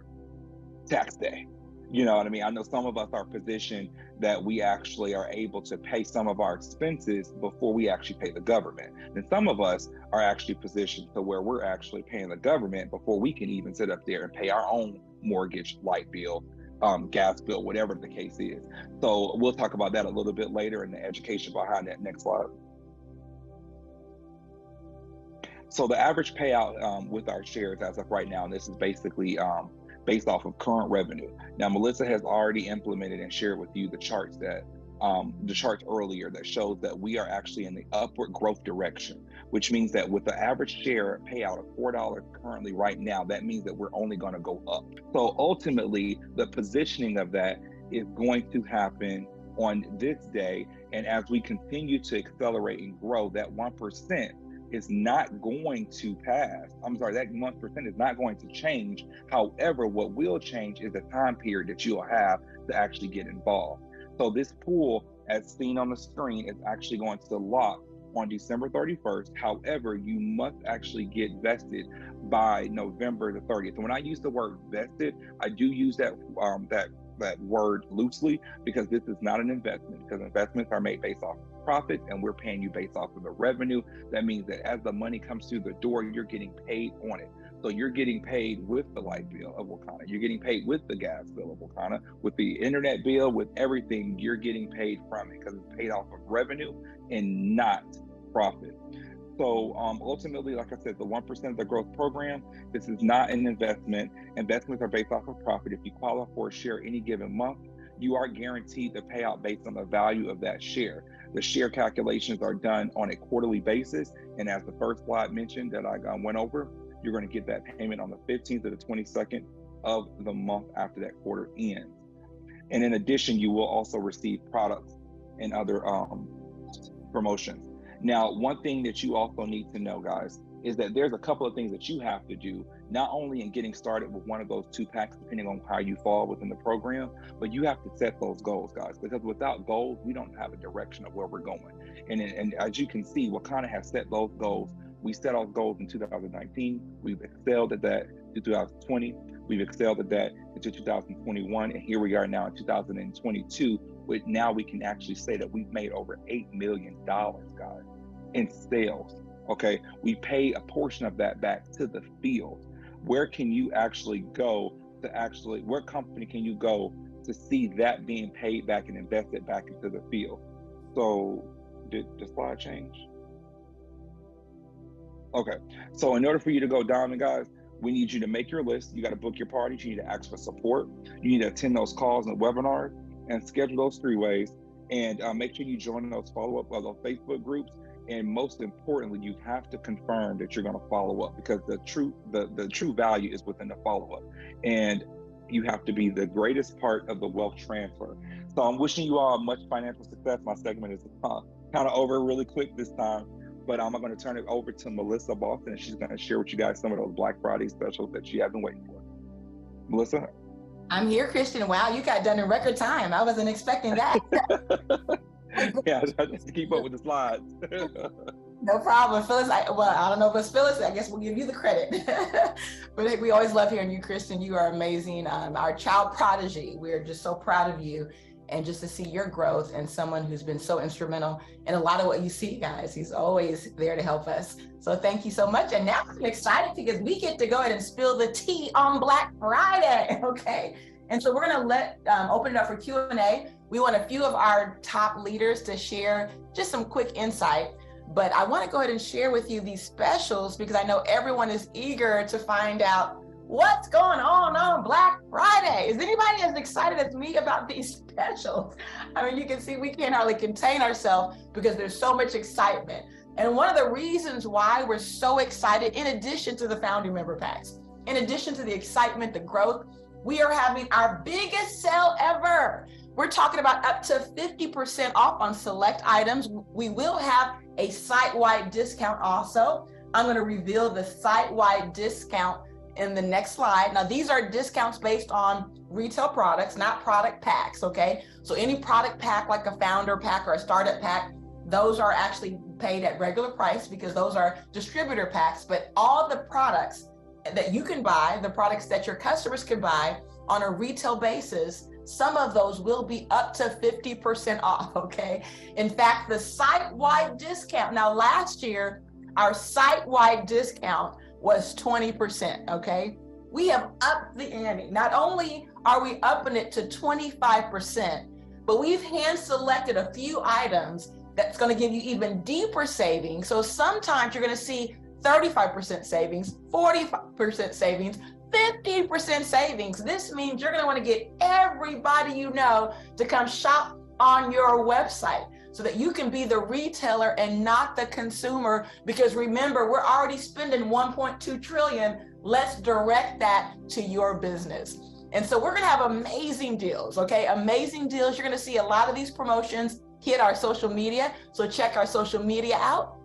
Speaker 4: tax day? You know what I mean? I know some of us are positioned that we actually are able to pay some of our expenses before we actually pay the government. And some of us are actually positioned to where we're actually paying the government before we can even sit up there and pay our own mortgage, light bill, gas bill, whatever the case is. So we'll talk about that a little bit later in the education behind that. Next slide. So the average payout with our shares as of right now, and this is basically based off of current revenue. Now, Melissa has already implemented and shared with you the charts earlier that shows that we are actually in the upward growth direction, which means that with the average share payout of $4 currently right now, that means that we're only going to go up. So ultimately, the positioning of that is going to happen on this day. And as we continue to accelerate and grow, that 1% is not going to pass. I'm sorry, that 1% is not going to change. However, what will change is the time period that you'll have to actually get involved. So this pool, as seen on the screen, is actually going to lock on December 31st. However, you must actually get vested by November the 30th. And when I use the word vested, I do use that word loosely, because this is not an investment, because investments are made based off profits and we're paying you based off of the revenue. That means that as the money comes through the door, you're getting paid on it. So you're getting paid with the light bill of Wakana. You're getting paid with the gas bill of Wakana, with the internet bill, with everything. You're getting paid from it because it's paid off of revenue and not profit. So ultimately, like I said, the 1% of the growth program, this is not an investment. Investments are based off of profit. If you qualify for a share any given month, you are guaranteed the payout based on the value of that share. The share calculations are done on a quarterly basis. And as the first slide mentioned that I went over, you're going to get that payment on the 15th to the 22nd of the month after that quarter ends. And in addition, you will also receive products and other promotions. Now, one thing that you also need to know, guys, is that there's a couple of things that you have to do, not only in getting started with one of those 2 packs, depending on how you fall within the program, but you have to set those goals, guys, because without goals, we don't have a direction of where we're going. And as you can see, Wakana has set those goals. We set our goals in 2019. We've excelled at that in 2020. We've excelled at that into 2021. And here we are now in 2022. Now we can actually say that we've made over $8 million, guys, in sales. Okay, we pay a portion of that back to the field. Where can you actually go to where company can you go to see that being paid back and invested back into the field? So did the slide change? Okay, so in order for you to go diamond, guys, we need you to make your list. You got to book your parties. You need to ask for support. You need to attend those calls and webinars and schedule those 3-ways, and make sure you join those follow-up of those Facebook groups. And most importantly, you have to confirm that you're going to follow up, because the true value is within the follow-up. And you have to be the greatest part of the wealth transfer. So I'm wishing you all much financial success. My segment is kind of over really quick this time, but I'm going to turn it over to Melissa Boston, and she's going to share with you guys some of those Black Friday specials that she has been waiting for. Melissa?
Speaker 2: I'm here, Christian. Wow, you got done in record time. I wasn't expecting that.
Speaker 4: Yeah, I tried to keep up with the slides.
Speaker 2: No problem. Phyllis, I don't know if it's Phyllis. I guess we'll give you the credit. But we always love hearing you, Christian. You are amazing. Our child prodigy. We're just so proud of you. And just to see your growth, and someone who's been so instrumental in a lot of what you see, guys. He's always there to help us. So thank you so much. And now I'm excited because we get to go ahead and spill the tea on Black Friday, okay? And so we're gonna open it up for Q&A. We want a few of our top leaders to share just some quick insight. But I want to go ahead and share with you these specials because I know everyone is eager to find out what's going on Black Friday. Is anybody as excited as me about these specials? I mean, you can see we can't hardly contain ourselves because there's so much excitement. And one of the reasons why we're so excited, in addition to the founding member packs, in addition to the excitement, the growth, we are having our biggest sale ever. We're talking about up to 50% off on select items. We will have a site-wide discount also. I'm going to reveal the site-wide discount in the next slide. Now, these are discounts based on retail products, not product packs, okay? So any product pack like a founder pack or a startup pack, those are actually paid at regular price because those are distributor packs. But all the products that you can buy, the products that your customers can buy on a retail basis, some of those will be up to 50% off, okay? In fact, the site-wide discount, now last year, our site-wide discount was 20%, okay? We have upped the ante. Not only are we upping it to 25%, but we've hand-selected a few items that's gonna give you even deeper savings. So sometimes you're gonna see 35% savings, 40% savings, 50% savings. This means you're gonna wanna get everybody you know to come shop on your website so that you can be the retailer and not the consumer. Because remember, we're already spending 1.2 trillion. Let's direct that to your business. And so we're gonna have amazing deals, okay? Amazing deals. You're gonna see a lot of these promotions hit our social media. So check our social media out.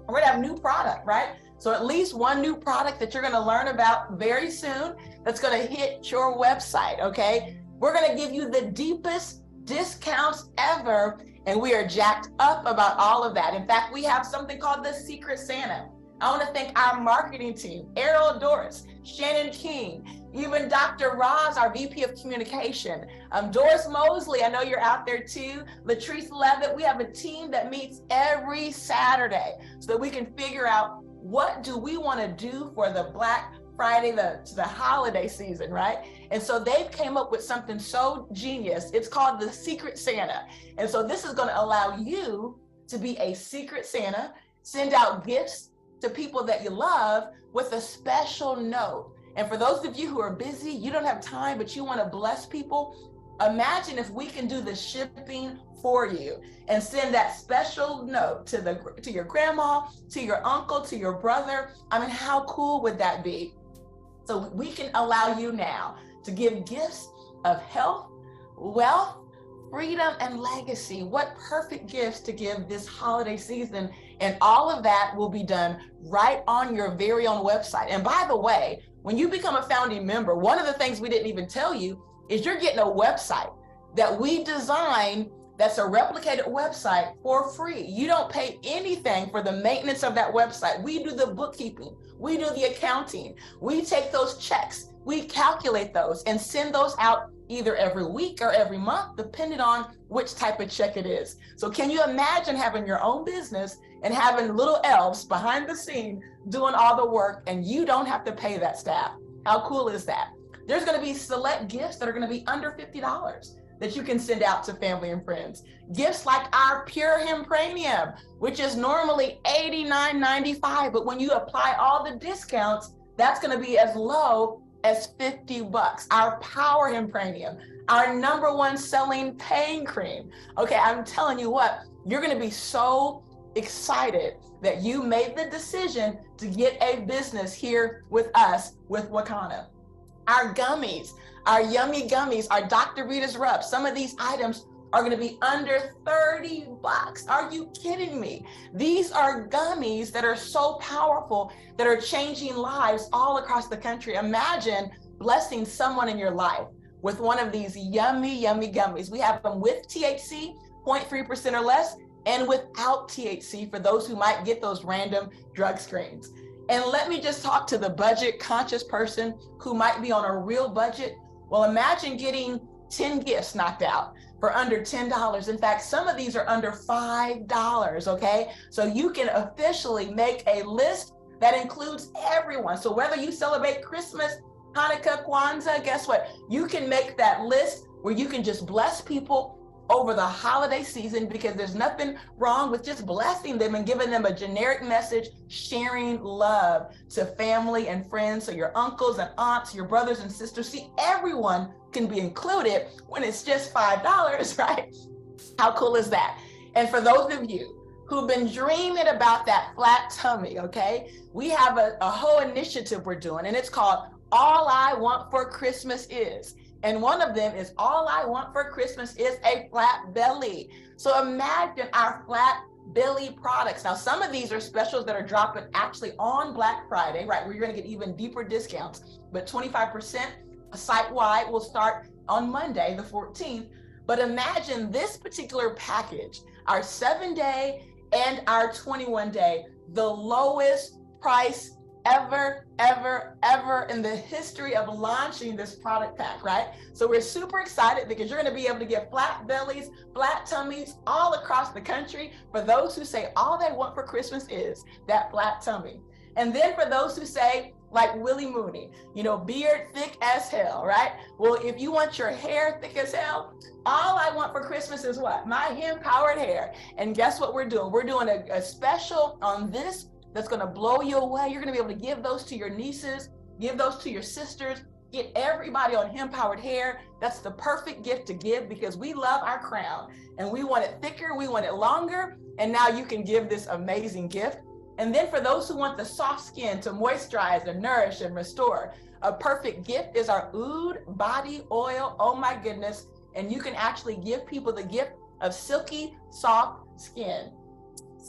Speaker 2: We're gonna have new product, right? So at least one new product that you're gonna learn about very soon that's gonna hit your website, okay? We're gonna give you the deepest discounts ever, and we are jacked up about all of that. In fact, we have something called the Secret Santa. I wanna thank our marketing team, Errol Doris, Shannon King, even Dr. Roz, our VP of Communication, Doris Mosley, I know you're out there too, Latrice Levitt. We have a team that meets every Saturday so that we can figure out what do we want to do for the Black Friday, the holiday season, right? And so they've came up with something so genius. It's called the Secret Santa. And so this is going to allow you to be a Secret Santa, send out gifts to people that you love with a special note. And for those of you who are busy, you don't have time, but you want to bless people, imagine if we can do the shipping for you and send that special note to your grandma, to your uncle, to your brother. I mean, how cool would that be? So we can allow you now to give gifts of health, wealth, freedom, and legacy. What perfect gifts to give this holiday season. And all of that will be done right on your very own website. And by the way, when you become a founding member, one of the things we didn't even tell you is you're getting a website that we designed that's a replicated website for free. You don't pay anything for the maintenance of that website. We do the bookkeeping, we do the accounting, we take those checks, we calculate those and send those out either every week or every month, depending on which type of check it is. So can you imagine having your own business and having little elves behind the scene doing all the work and you don't have to pay that staff? How cool is that? There's gonna be select gifts that are gonna be under $50 that you can send out to family and friends. Gifts like our Pure Hempranium, which is normally $89.95, but when you apply all the discounts, that's gonna be as low as $50. Our Power Hempranium, our #1 selling pain cream. Okay, I'm telling you what, you're gonna be so excited that you made the decision to get a business here with us, with Wakana. Our gummies, our yummy gummies, our Dr. Rita's Rub, some of these items are gonna be under $30. Are you kidding me? These are gummies that are so powerful, that are changing lives all across the country. Imagine blessing someone in your life with one of these yummy, yummy gummies. We have them with THC, 0.3% or less, and without THC for those who might get those random drug screens. And let me just talk to the budget conscious person who might be on a real budget. Well, imagine getting 10 gifts knocked out for under $10. In fact, some of these are under $5, okay? So you can officially make a list that includes everyone. So whether you celebrate Christmas Hanukkah, Kwanzaa, guess what? You can make that list where you can just bless people over the holiday season, because there's nothing wrong with just blessing them and giving them a generic message, sharing love to family and friends. So your uncles and aunts, your brothers and sisters, see, everyone can be included when it's just $5, right? How cool is that? And for those of you who've been dreaming about that flat tummy, okay, we have a whole initiative we're doing, and it's called All I Want for Christmas Is. And one of them is all I want for Christmas is a flat belly. So imagine our flat belly products. Now, some of these are specials that are dropping actually on Black Friday, right? Where you're going to get even deeper discounts, but 25% site-wide will start on Monday, the 14th. But imagine this particular package, our 7-day and our 21-day, the lowest price ever in the history of launching this product pack, right? So we're super excited because you're going to be able to get flat bellies, flat tummies all across the country for those who say all they want for Christmas is that flat tummy. And then for those who say, like Willie Mooney, beard thick as hell, right? Well, if you want your hair thick as hell, all I want for Christmas is what? My hemp-powered hair. And guess what we're doing? We're doing a special on this that's going to blow you away. You're going to be able to give those to your nieces, give those to your sisters, get everybody on hemp-powered hair. That's the perfect gift to give, because we love our crown and we want it thicker, we want it longer. And now you can give this amazing gift. And then for those who want the soft skin to moisturize and nourish and restore, a perfect gift is our Oud body oil. Oh my goodness. And you can actually give people the gift of silky, soft skin.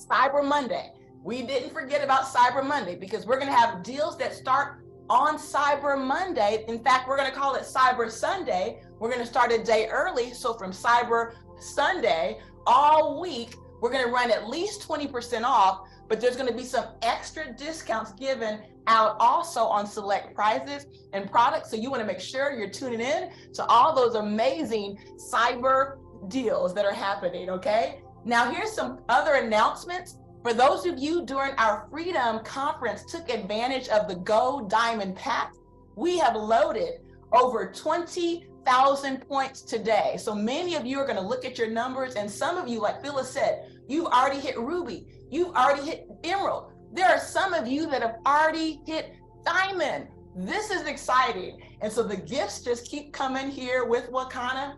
Speaker 2: Cyber Monday. We didn't forget about Cyber Monday, because we're going to have deals that start on Cyber Monday. In fact, we're going to call it Cyber Sunday. We're going to start a day early. So from Cyber Sunday all week, we're going to run at least 20% off, but there's going to be some extra discounts given out also on select prizes and products. So you want to make sure you're tuning in to all those amazing cyber deals that are happening, okay? Now, here's some other announcements. For those of you during our Freedom Conference took advantage of the Gold Diamond Pack, we have loaded over 20,000 points today. So many of you are going to look at your numbers, and some of you, like Phyllis said, you've already hit Ruby, you've already hit Emerald. There are some of you that have already hit Diamond. This is exciting. And so the gifts just keep coming here with Wakana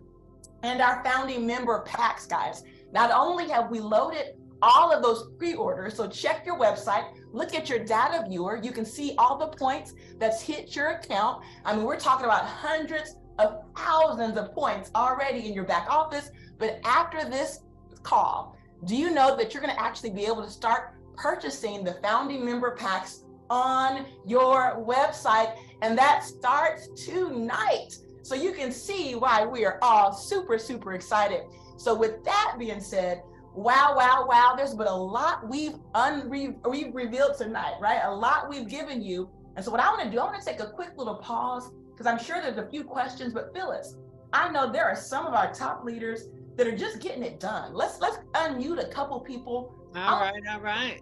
Speaker 2: and our founding member packs, guys. Not only have we loaded all of those pre-orders, so check your website, look at your data viewer, you can see all the points that's hit your account. I mean, we're talking about hundreds of thousands of points already in your back office. But after this call, do you know that you're going to actually be able to start purchasing the founding member packs on your website? And that starts tonight. So you can see why we are all super excited. So with that being said, wow, there's been a lot we've revealed tonight, right? A lot we've given you. And so what I want to do, I want to take a quick little pause, because I'm sure there's a few questions. But Phyllis, I know there are some of our top leaders that are just getting it done. Let's unmute a couple people.
Speaker 3: All right.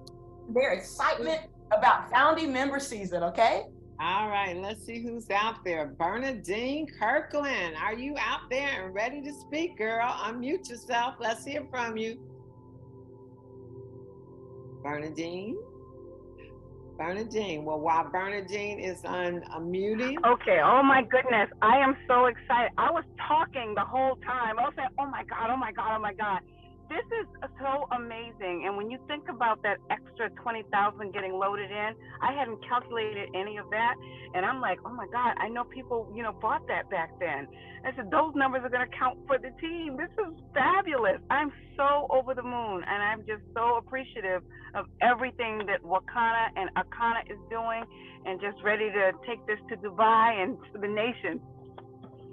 Speaker 2: Their excitement about founding member season, okay?
Speaker 3: All right, let's see who's out there. Bernadine Kirkland, are you out there and ready to speak, girl? Unmute yourself. Let's hear from you. Bernadine. Well, while Bernadine is unmuting.
Speaker 5: Okay, oh my goodness. I am so excited. I was talking the whole time. I was saying, oh my God. This is so amazing. And when you think about that extra 20,000 getting loaded in, I hadn't calculated any of that. And I'm like, oh my God, I know people, bought that back then. I said, those numbers are going to count for the team. This is fabulous. I'm so over the moon. And I'm just so appreciative of everything that Wakana and Akana is doing, and just ready to take this to Dubai and to the nation.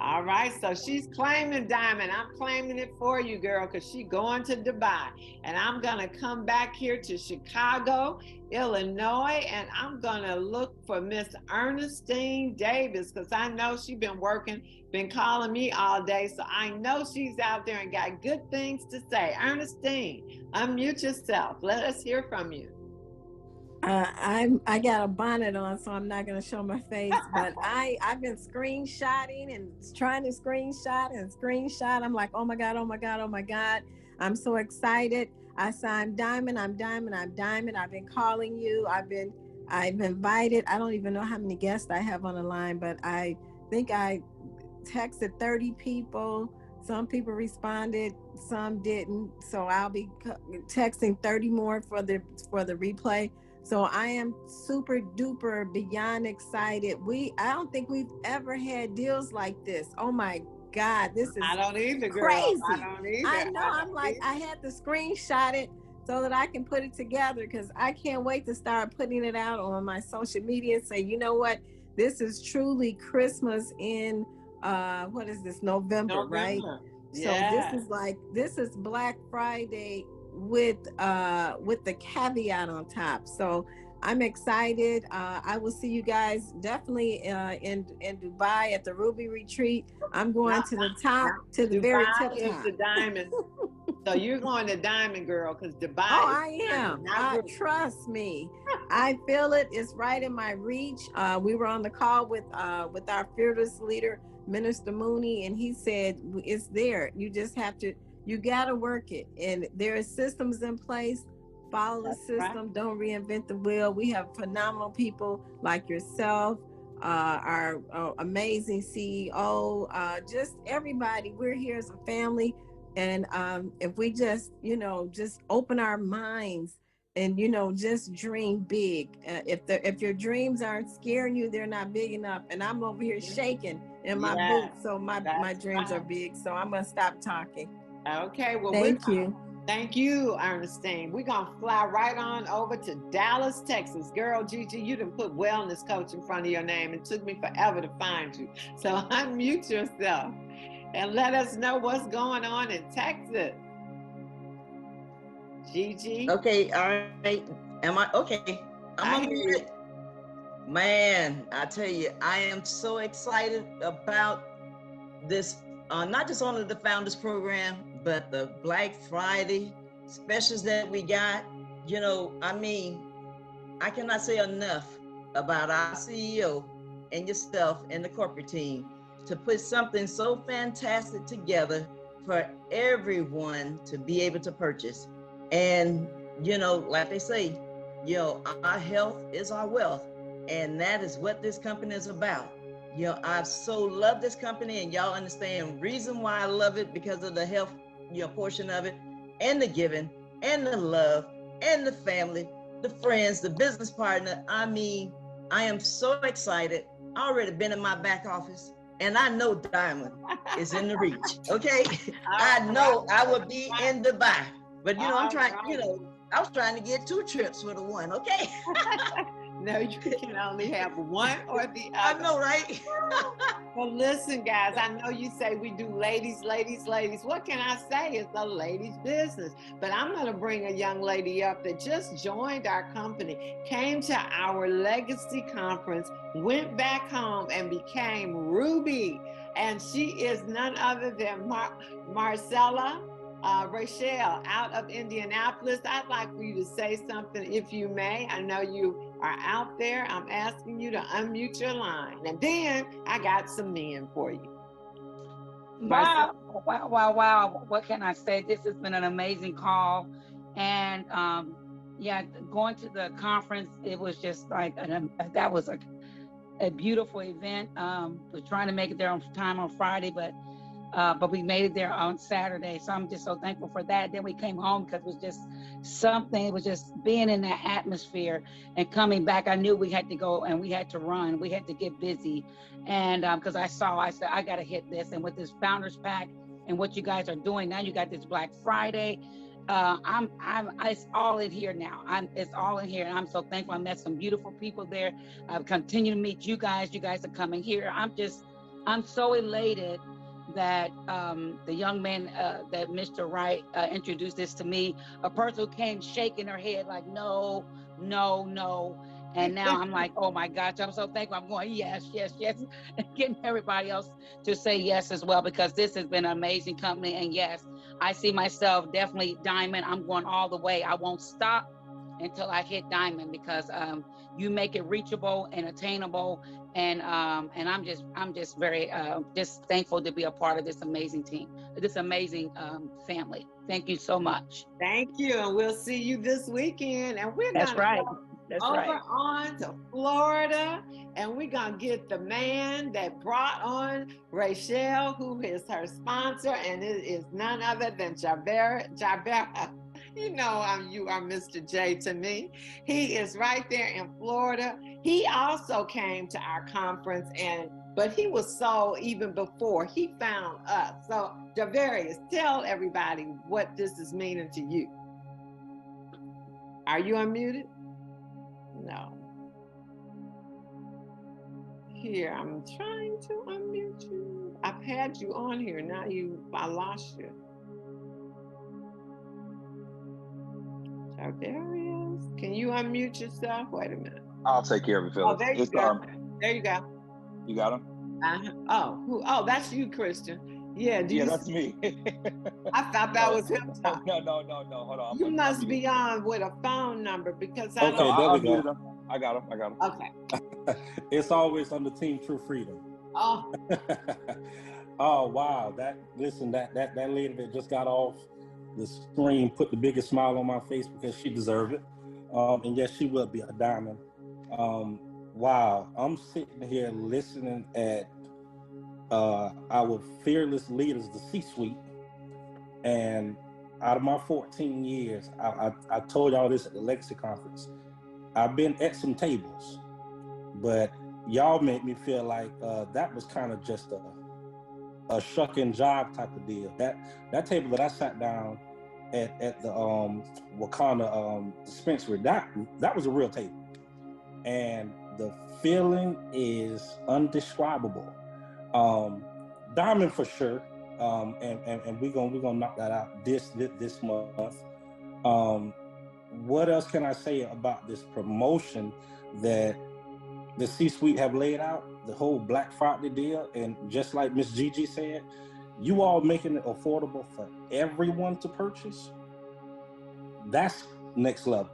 Speaker 3: All right, so she's claiming Diamond. I'm claiming it for you, girl, because she's going to Dubai. And I'm going to come back here to Chicago, Illinois, and I'm going to look for Miss Ernestine Davis, because I know she's been calling me all day, so I know she's out there and got good things to say. Ernestine, unmute yourself. Let us hear from you.
Speaker 6: I got a bonnet on, so I'm not going to show my face. But I've been screenshotting and trying to screenshot. I'm like, oh my god, oh my god, oh my god! I'm so excited. I said, I'm diamond. I've been calling you. I've invited. I don't even know how many guests I have on the line, but I think I texted 30 people. Some people responded, some didn't. So I'll be texting 30 more for the replay. So I am super duper beyond excited. I don't think we've ever had deals like this. Oh my God, this is
Speaker 3: I don't either, girl.
Speaker 6: crazy.
Speaker 3: I don't either.
Speaker 6: I know. I'm like, I had to screenshot it so that I can put it together, because I can't wait to start putting it out on my social media and say, you know what, this is truly Christmas in what is this, November. Right?
Speaker 3: Yeah.
Speaker 6: So this is Black Friday with the caveat on top. So I'm excited. I will see you guys definitely in Dubai at the Ruby Retreat. I'm going to the top, to the very tip top.
Speaker 3: The diamond. So you're going to Diamond, girl, because Dubai.
Speaker 6: Oh, I am. Trust me. I feel it. It's right in my reach. We were on the call with our fearless leader, Minister Mooney, and he said it's there. You just have to. You got to work it. And there are systems in place. Follow the system. Right. Don't reinvent the wheel. We have phenomenal people like yourself, our amazing CEO, just everybody. We're here as a family. And if we just open our minds and, just dream big. If your dreams aren't scaring you, they're not big enough. And I'm over here shaking in my boots. So my dreams are big. So I'm going to stop talking.
Speaker 3: Okay, well,
Speaker 6: thank you.
Speaker 3: Thank you, Ernestine. We're going to fly right on over to Dallas, Texas. Girl, Gigi, you done put wellness coach in front of your name. It took me forever to find you. So unmute yourself and let us know what's going on in Texas. Gigi?
Speaker 7: Okay, all right. Am I okay? I'm unmuted. Man, I tell you, I am so excited about this. Not just only the Founders Program, but the Black Friday specials that we got. I cannot say enough about our CEO and yourself and the corporate team to put something so fantastic together for everyone to be able to purchase. And, like they say, our health is our wealth. And that is what this company is about. I so love this company, and y'all understand reason why I love it, because of the health, portion of it, and the giving, and the love, and the family, the friends, the business partner. I am so excited. I already been in my back office, and I know Diamond is in the reach. Okay, I know I would be in Dubai, but I'm trying. I was trying to get 2 trips for the one. Okay.
Speaker 3: No, you can only have one or the other.
Speaker 7: I know, right?
Speaker 3: Well, listen, guys, I know you say we do ladies. What can I say? It's a ladies' business. But I'm going to bring a young lady up that just joined our company, came to our legacy conference, went back home and became Ruby. And she is none other than Marcella Rachel out of Indianapolis. I'd like for you to say something, if you may. I know you are out there. I'm asking you to unmute your line. And then I got some men for you.
Speaker 8: Wow. What can I say? This has been an amazing call. And going to the conference, it was just like, that was a beautiful event. We're trying to make it there on time on Friday, but we made it there on Saturday. So I'm just so thankful for that. Then we came home because it was just something. It was just being in that atmosphere and coming back. I knew we had to go and we had to run. We had to get busy. And because I said, I got to hit this. And with this Founders Pack and what you guys are doing now, you got this Black Friday. It's all in here now. It's all in here. And I'm so thankful. I met some beautiful people there. I've continued to meet you guys. You guys are coming here. I'm so elated that the young man that Mr. Wright introduced this to me, a person who came shaking her head like, no. And now I'm like, oh my gosh, I'm so thankful. I'm going, yes. And getting everybody else to say yes as well, because this has been an amazing company. And yes, I see myself definitely Diamond. I'm going all the way. I won't stop until I hit diamond, because you make it reachable and attainable, and I'm just very just thankful to be a part of this amazing team, this amazing family. Thank you so much.
Speaker 3: Thank you, and we'll see you this weekend. And we're
Speaker 5: That's
Speaker 3: gonna
Speaker 5: right.
Speaker 3: go
Speaker 5: That's
Speaker 3: over
Speaker 5: right.
Speaker 3: on to Florida, and we're gonna get the man that brought on Rachel, who is her sponsor, and it is none other than Javera. You know, you are Mr. J to me. He is right there in Florida. He also came to our conference, but he was sold even before he found us. So, Javarius, tell everybody what this is meaning to you. Are you unmuted? No. Here, I'm trying to unmute you. I've had you on here. Now I lost you. Javarius, can you unmute yourself? Wait a minute.
Speaker 4: I'll take care of it, Phyllis.
Speaker 3: Oh, there you go. There you go.
Speaker 4: You got him?
Speaker 3: Oh, that's you, Christian. Yeah,
Speaker 4: that's me.
Speaker 3: I thought that was him.
Speaker 4: No. Hold on.
Speaker 3: You must be on with a phone number, because I
Speaker 9: Okay,
Speaker 3: don't.
Speaker 9: there we go.
Speaker 4: I got him.
Speaker 3: Okay.
Speaker 9: It's always on the Team True Freedom.
Speaker 3: Oh.
Speaker 9: Oh wow! That lady that just got off the screen put the biggest smile on my face, because she deserved it. And yes, she will be a diamond. Wow, I'm sitting here listening at our fearless leaders, the C-suite, and out of my 14 years, I told y'all this at the Legacy Conference, I've been at some tables, but y'all made me feel like that was kind of just a shuck and jive type of deal. That table that I sat down at the Wakanda dispensary, that was a real table, and the feeling is undescribable. Diamond for sure, and we're gonna knock that out this month. What else can I say about this promotion that the C-suite have laid out, the whole Black Friday deal? And just like Miss Gigi said, you all making it affordable for everyone to purchase. That's next level.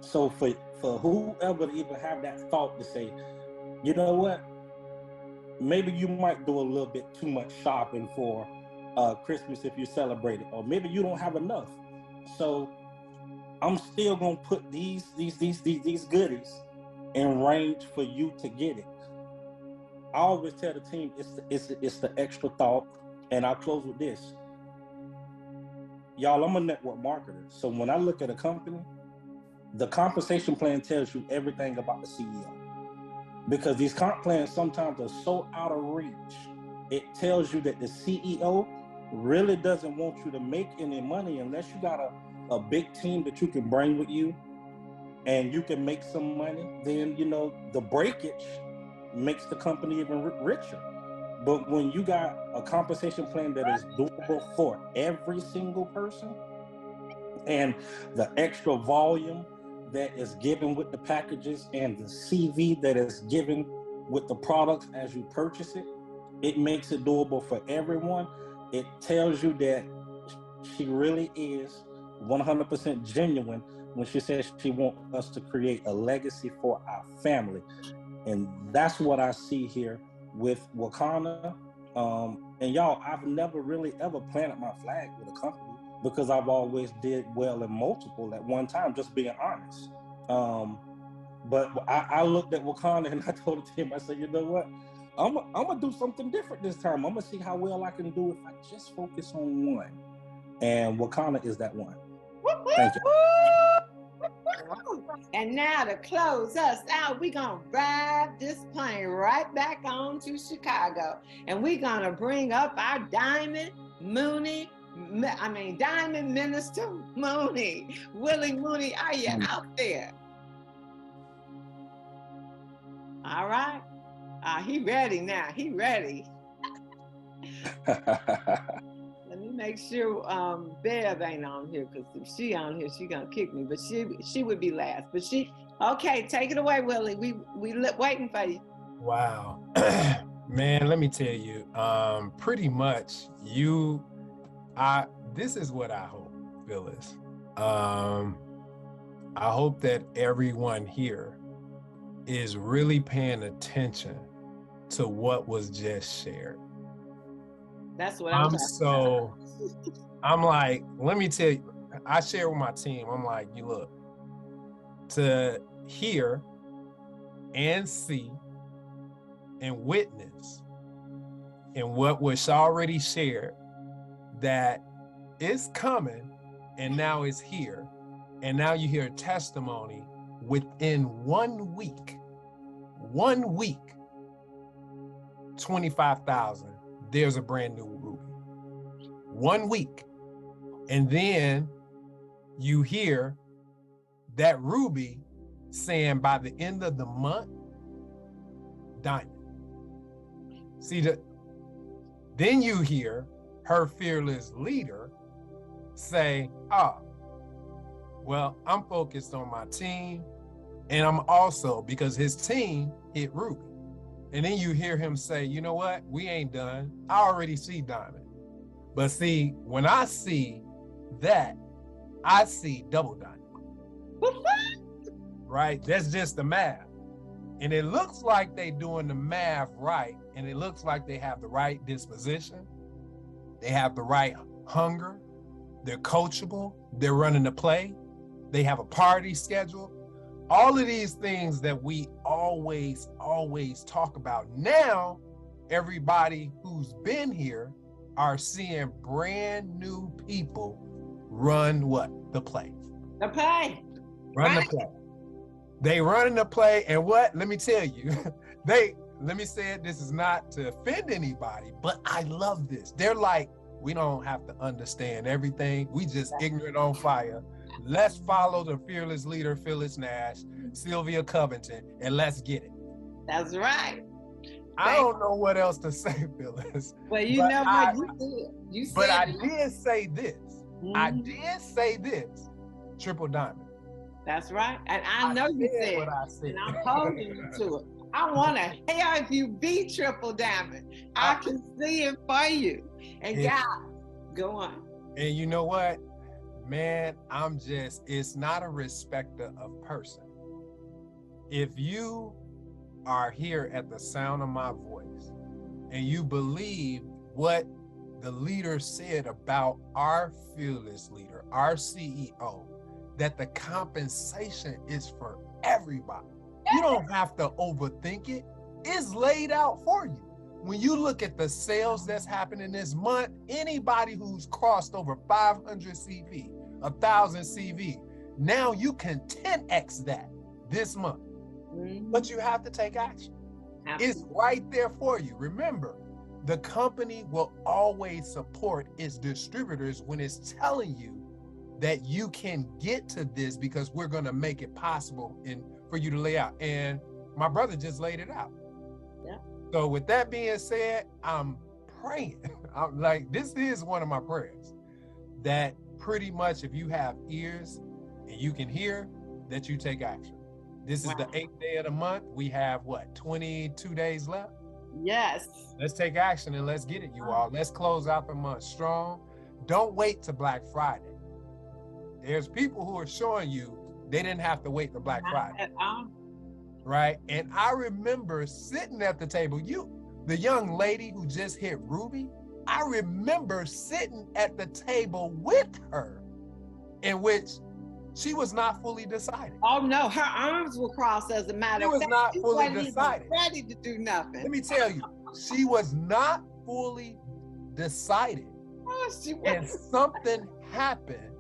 Speaker 9: So for whoever to even have that thought to say, you know what, maybe you might do a little bit too much shopping for Christmas if you celebrate it, or maybe you don't have enough. So I'm still gonna put these goodies in range for you to get it. I always tell the team it's the extra thought, and I'll close with this. Y'all, I'm a network marketer, so when I look at a company, the compensation plan tells you everything about the CEO. Because these comp plans sometimes are so out of reach. It tells you that the CEO really doesn't want you to make any money unless you got a big team that you can bring with you and you can make some money. Then, the breakage makes the company even richer. But when you got a compensation plan that is doable for every single person, and the extra volume that is given with the packages and the CV that is given with the products as you purchase it, it makes it doable for everyone. It tells you that she really is 100% genuine when she says she wants us to create a legacy for our family. And that's what I see here with Wakanda. And y'all, I've never really ever planted my flag with a company, because I've always did well in multiple at one time, just being honest. But I looked at Wakanda and I told the team, I said, you know what? I'm gonna do something different this time. I'm gonna see how well I can do if I just focus on one. And Wakanda is that one. Thank you.
Speaker 3: And now to close us out, we're gonna ride this plane right back on to Chicago, and we're gonna bring up our Diamond Minister Mooney. Willie Mooney, are you out there? All right. He ready now. He ready. Let me make sure Bev ain't on here, because if she on here, she gonna kick me. But she would be last. But okay, take it away, Willie. We waiting for you.
Speaker 10: Wow. Man, let me tell you, pretty much this is what I hope, Phyllis. I hope that everyone here is really paying attention to what was just shared.
Speaker 3: That's what I'm talking
Speaker 10: I'm like, let me tell you, I share with my team, I'm like, you look, to hear and see and witness in what was already shared, that it's coming and now it's here. And now you hear a testimony within 1 week, 25,000, there's a brand new Ruby. 1 week. And then you hear that Ruby saying by the end of the month, diamond. See, then you hear her fearless leader say, well, I'm focused on my team, and I'm also, because his team hit Ruby. And then you hear him say, you know what, we ain't done. I already see diamond. But see, when I see that, I see double diamond. Right? That's just the math. And it looks like they doing the math right, and it looks like they have the right disposition. They have the right hunger. They're coachable. They're running the play. They have a party schedule. All of these things that we always talk about. Now, everybody who's been here are seeing brand new people run what? The play.
Speaker 3: The play.
Speaker 10: Run the play. They running the play, and what? Let me tell you, let me say it, this is not to offend anybody, but I love this. They're like, we don't have to understand everything. We just ignorant on fire. Let's follow the fearless leader, Phyllis Nash, Sylvia Covington, and let's get it.
Speaker 3: That's right.
Speaker 10: I don't know what else to say, Phyllis.
Speaker 3: Well, you know what you did. You said
Speaker 10: I did say this.
Speaker 3: Mm-hmm.
Speaker 10: I did say this. Triple diamond.
Speaker 3: That's right. And I know you said
Speaker 10: what I said.
Speaker 3: And I'm holding you to it. I want to hear if you be triple diamond. I can see it for you. And guys, go on.
Speaker 10: And you know what? Man, it's not a respecter of person. If you are here at the sound of my voice and you believe what the leader said about our fearless leader, our CEO, that the compensation is for everybody. You don't have to overthink it. It's laid out for you. When you look at the sales that's happening this month, anybody who's crossed over 500 CV, 1,000 CV, now you can 10X that this month. But you have to take action. It's right there for you. Remember, the company will always support its distributors when it's telling you that you can get to this because we're going to make it possible for you to lay out. And my brother just laid it out.
Speaker 3: Yeah.
Speaker 10: So with that being said, I'm praying. I'm like, this is one of my prayers, that pretty much if you have ears and you can hear, that you take action. This is the 8th day of the month. We have 22 days left?
Speaker 3: Yes.
Speaker 10: Let's take action and let's get it, you all. Let's close out the month strong. Don't wait to Black Friday. There's people who are showing you they didn't have to wait to Black Friday. Right? And I remember sitting at the table, the young lady who just hit Ruby, I remember sitting at the table with her, in which she was not fully decided.
Speaker 3: Oh no, her arms were crossed, as a matter of fact.
Speaker 10: She was not fully decided.
Speaker 3: Ready to do nothing.
Speaker 10: Let me tell you, she was not fully decided.
Speaker 3: Oh,
Speaker 10: and something happened.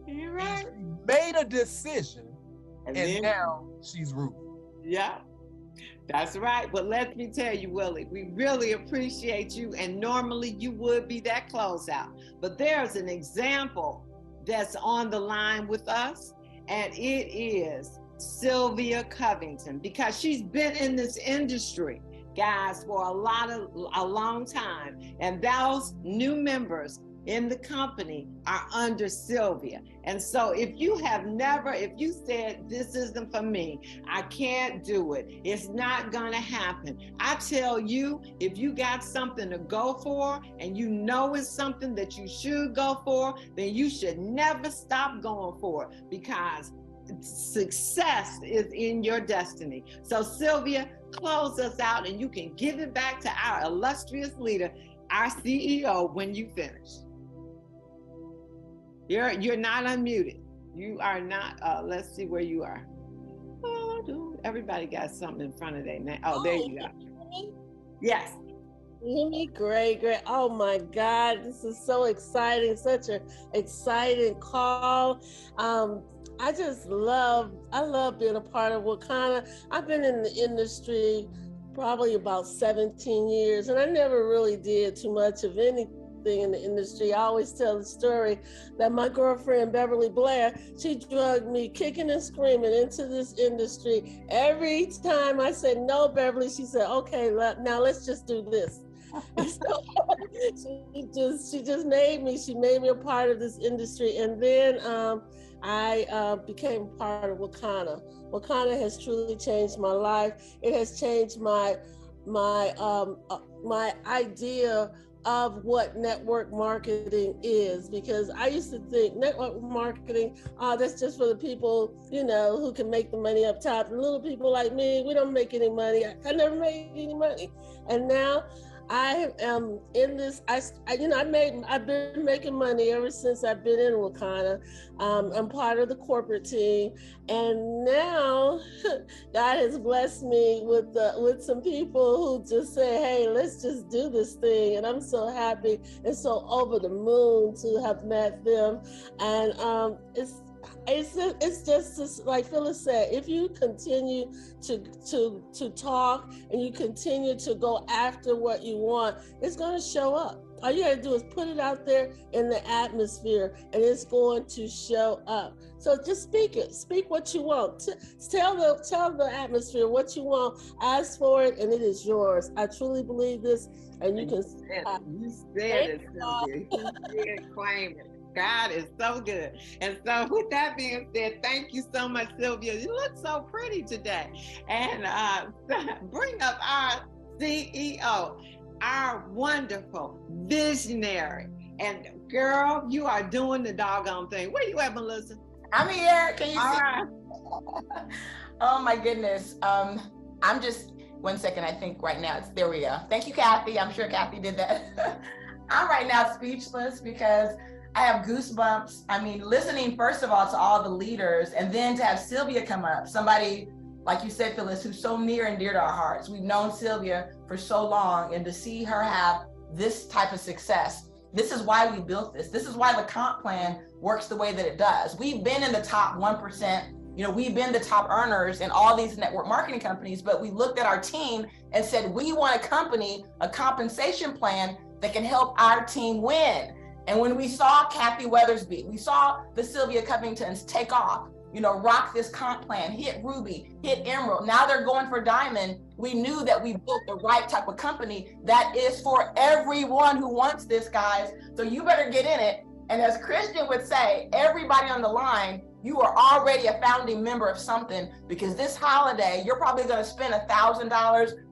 Speaker 3: You're right.
Speaker 10: She made a decision, and now she's Ruby.
Speaker 3: Yeah, that's right. But let me tell you, Willie, we really appreciate you. And normally you would be that closeout. But there's an example that's on the line with us, and it is Sylvia Covington, because she's been in this industry, guys, for a long time. And those new members, in the company are under Sylvia. And so if you said, this isn't for me, I can't do it, it's not gonna happen. I tell you, if you got something to go for and you know it's something that you should go for, then you should never stop going for it, because success is in your destiny. So Sylvia, close us out, and you can give it back to our illustrious leader, our CEO, when you finish. You're not unmuted. You are not. Let's see where you are. Oh, dude, everybody got something in front of their name. Oh, there you go. Yes.
Speaker 11: You me? Great. Oh my God, this is so exciting. Such an exciting call. I love being a part of Wakana. I've been in the industry probably about 17 years, and I never really did too much of anything in the industry. I always tell the story that my girlfriend, Beverly Blair, she drugged me kicking and screaming into this industry. Every time I said, no, Beverly, she said, okay, now let's just do this. So she just made me a part of this industry. And then I became part of Wakana. Wakana has truly changed my life. It has changed my idea of what network marketing is, because I used to think network marketing, that's just for the people, who can make the money up top. The little people like me, we don't make any money. I never made any money. And now I am in this, I've been making money ever since I've been in Wakana. I'm part of the corporate team, and now God has blessed me with some people who just say, hey, let's just do this thing. And I'm so happy and so over the moon to have met them. And it's just like Phyllis said, if you continue to talk and you continue to go after what you want, it's going to show up. All you got to do is put it out there in the atmosphere, and it's going to show up. So just speak it. Speak what you want. Tell the atmosphere what you want. Ask for it, and it is yours. I truly believe this, and you can.
Speaker 3: You said it, Sylvia. You did claim it. God is so good. And so with that being said, thank you so much, Sylvia. You look so pretty today. And bring up our CEO, our wonderful visionary. And girl, you are doing the doggone thing. Where you at, Melissa?
Speaker 2: I'm here. Can you
Speaker 3: All
Speaker 2: see?
Speaker 3: right.
Speaker 2: Oh my goodness. I'm just, one second, I think right now there we go. Thank you, Kathy. I'm sure Kathy did that. I'm right now speechless because I have goosebumps. I mean, listening first of all to all the leaders, and then to have Sylvia come up, somebody, like you said, Phyllis, who's so near and dear to our hearts. We've known Sylvia for so long, and to see her have this type of success, this is why we built this. This is why the comp plan works the way that it does. We've been in the top 1%. We've been the top earners in all these network marketing companies, but we looked at our team and said, we want a compensation plan that can help our team win. And when we saw Kathy Weathersby, we saw the Sylvia Covingtons take off, rock this comp plan, hit Ruby, hit Emerald. Now they're going for Diamond. We knew that we built the right type of company that is for everyone who wants this, guys. So you better get in it. And as Christian would say, everybody on the line, you are already a founding member of something, because this holiday, you're probably going to spend $1,000,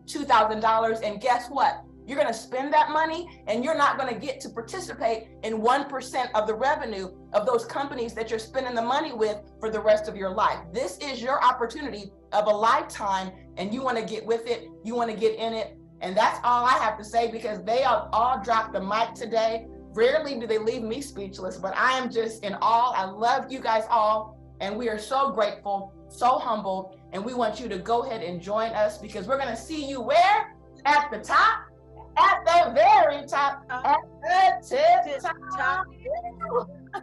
Speaker 2: $2,000. And guess what? You're going to spend that money, and you're not going to get to participate in 1% of the revenue of those companies that you're spending the money with for the rest of your life. This is your opportunity of a lifetime, and you want to get with it. You want to get in it. And that's all I have to say, because they all dropped the mic today. Rarely do they leave me speechless, but I am just in awe. I love you guys all, and we are so grateful, so humbled, and we want you to go ahead and join us, because we're going to see you where? At the top. At the very top, at the top.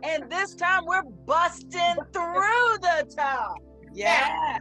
Speaker 1: And this time we're busting through the top.
Speaker 3: Yeah.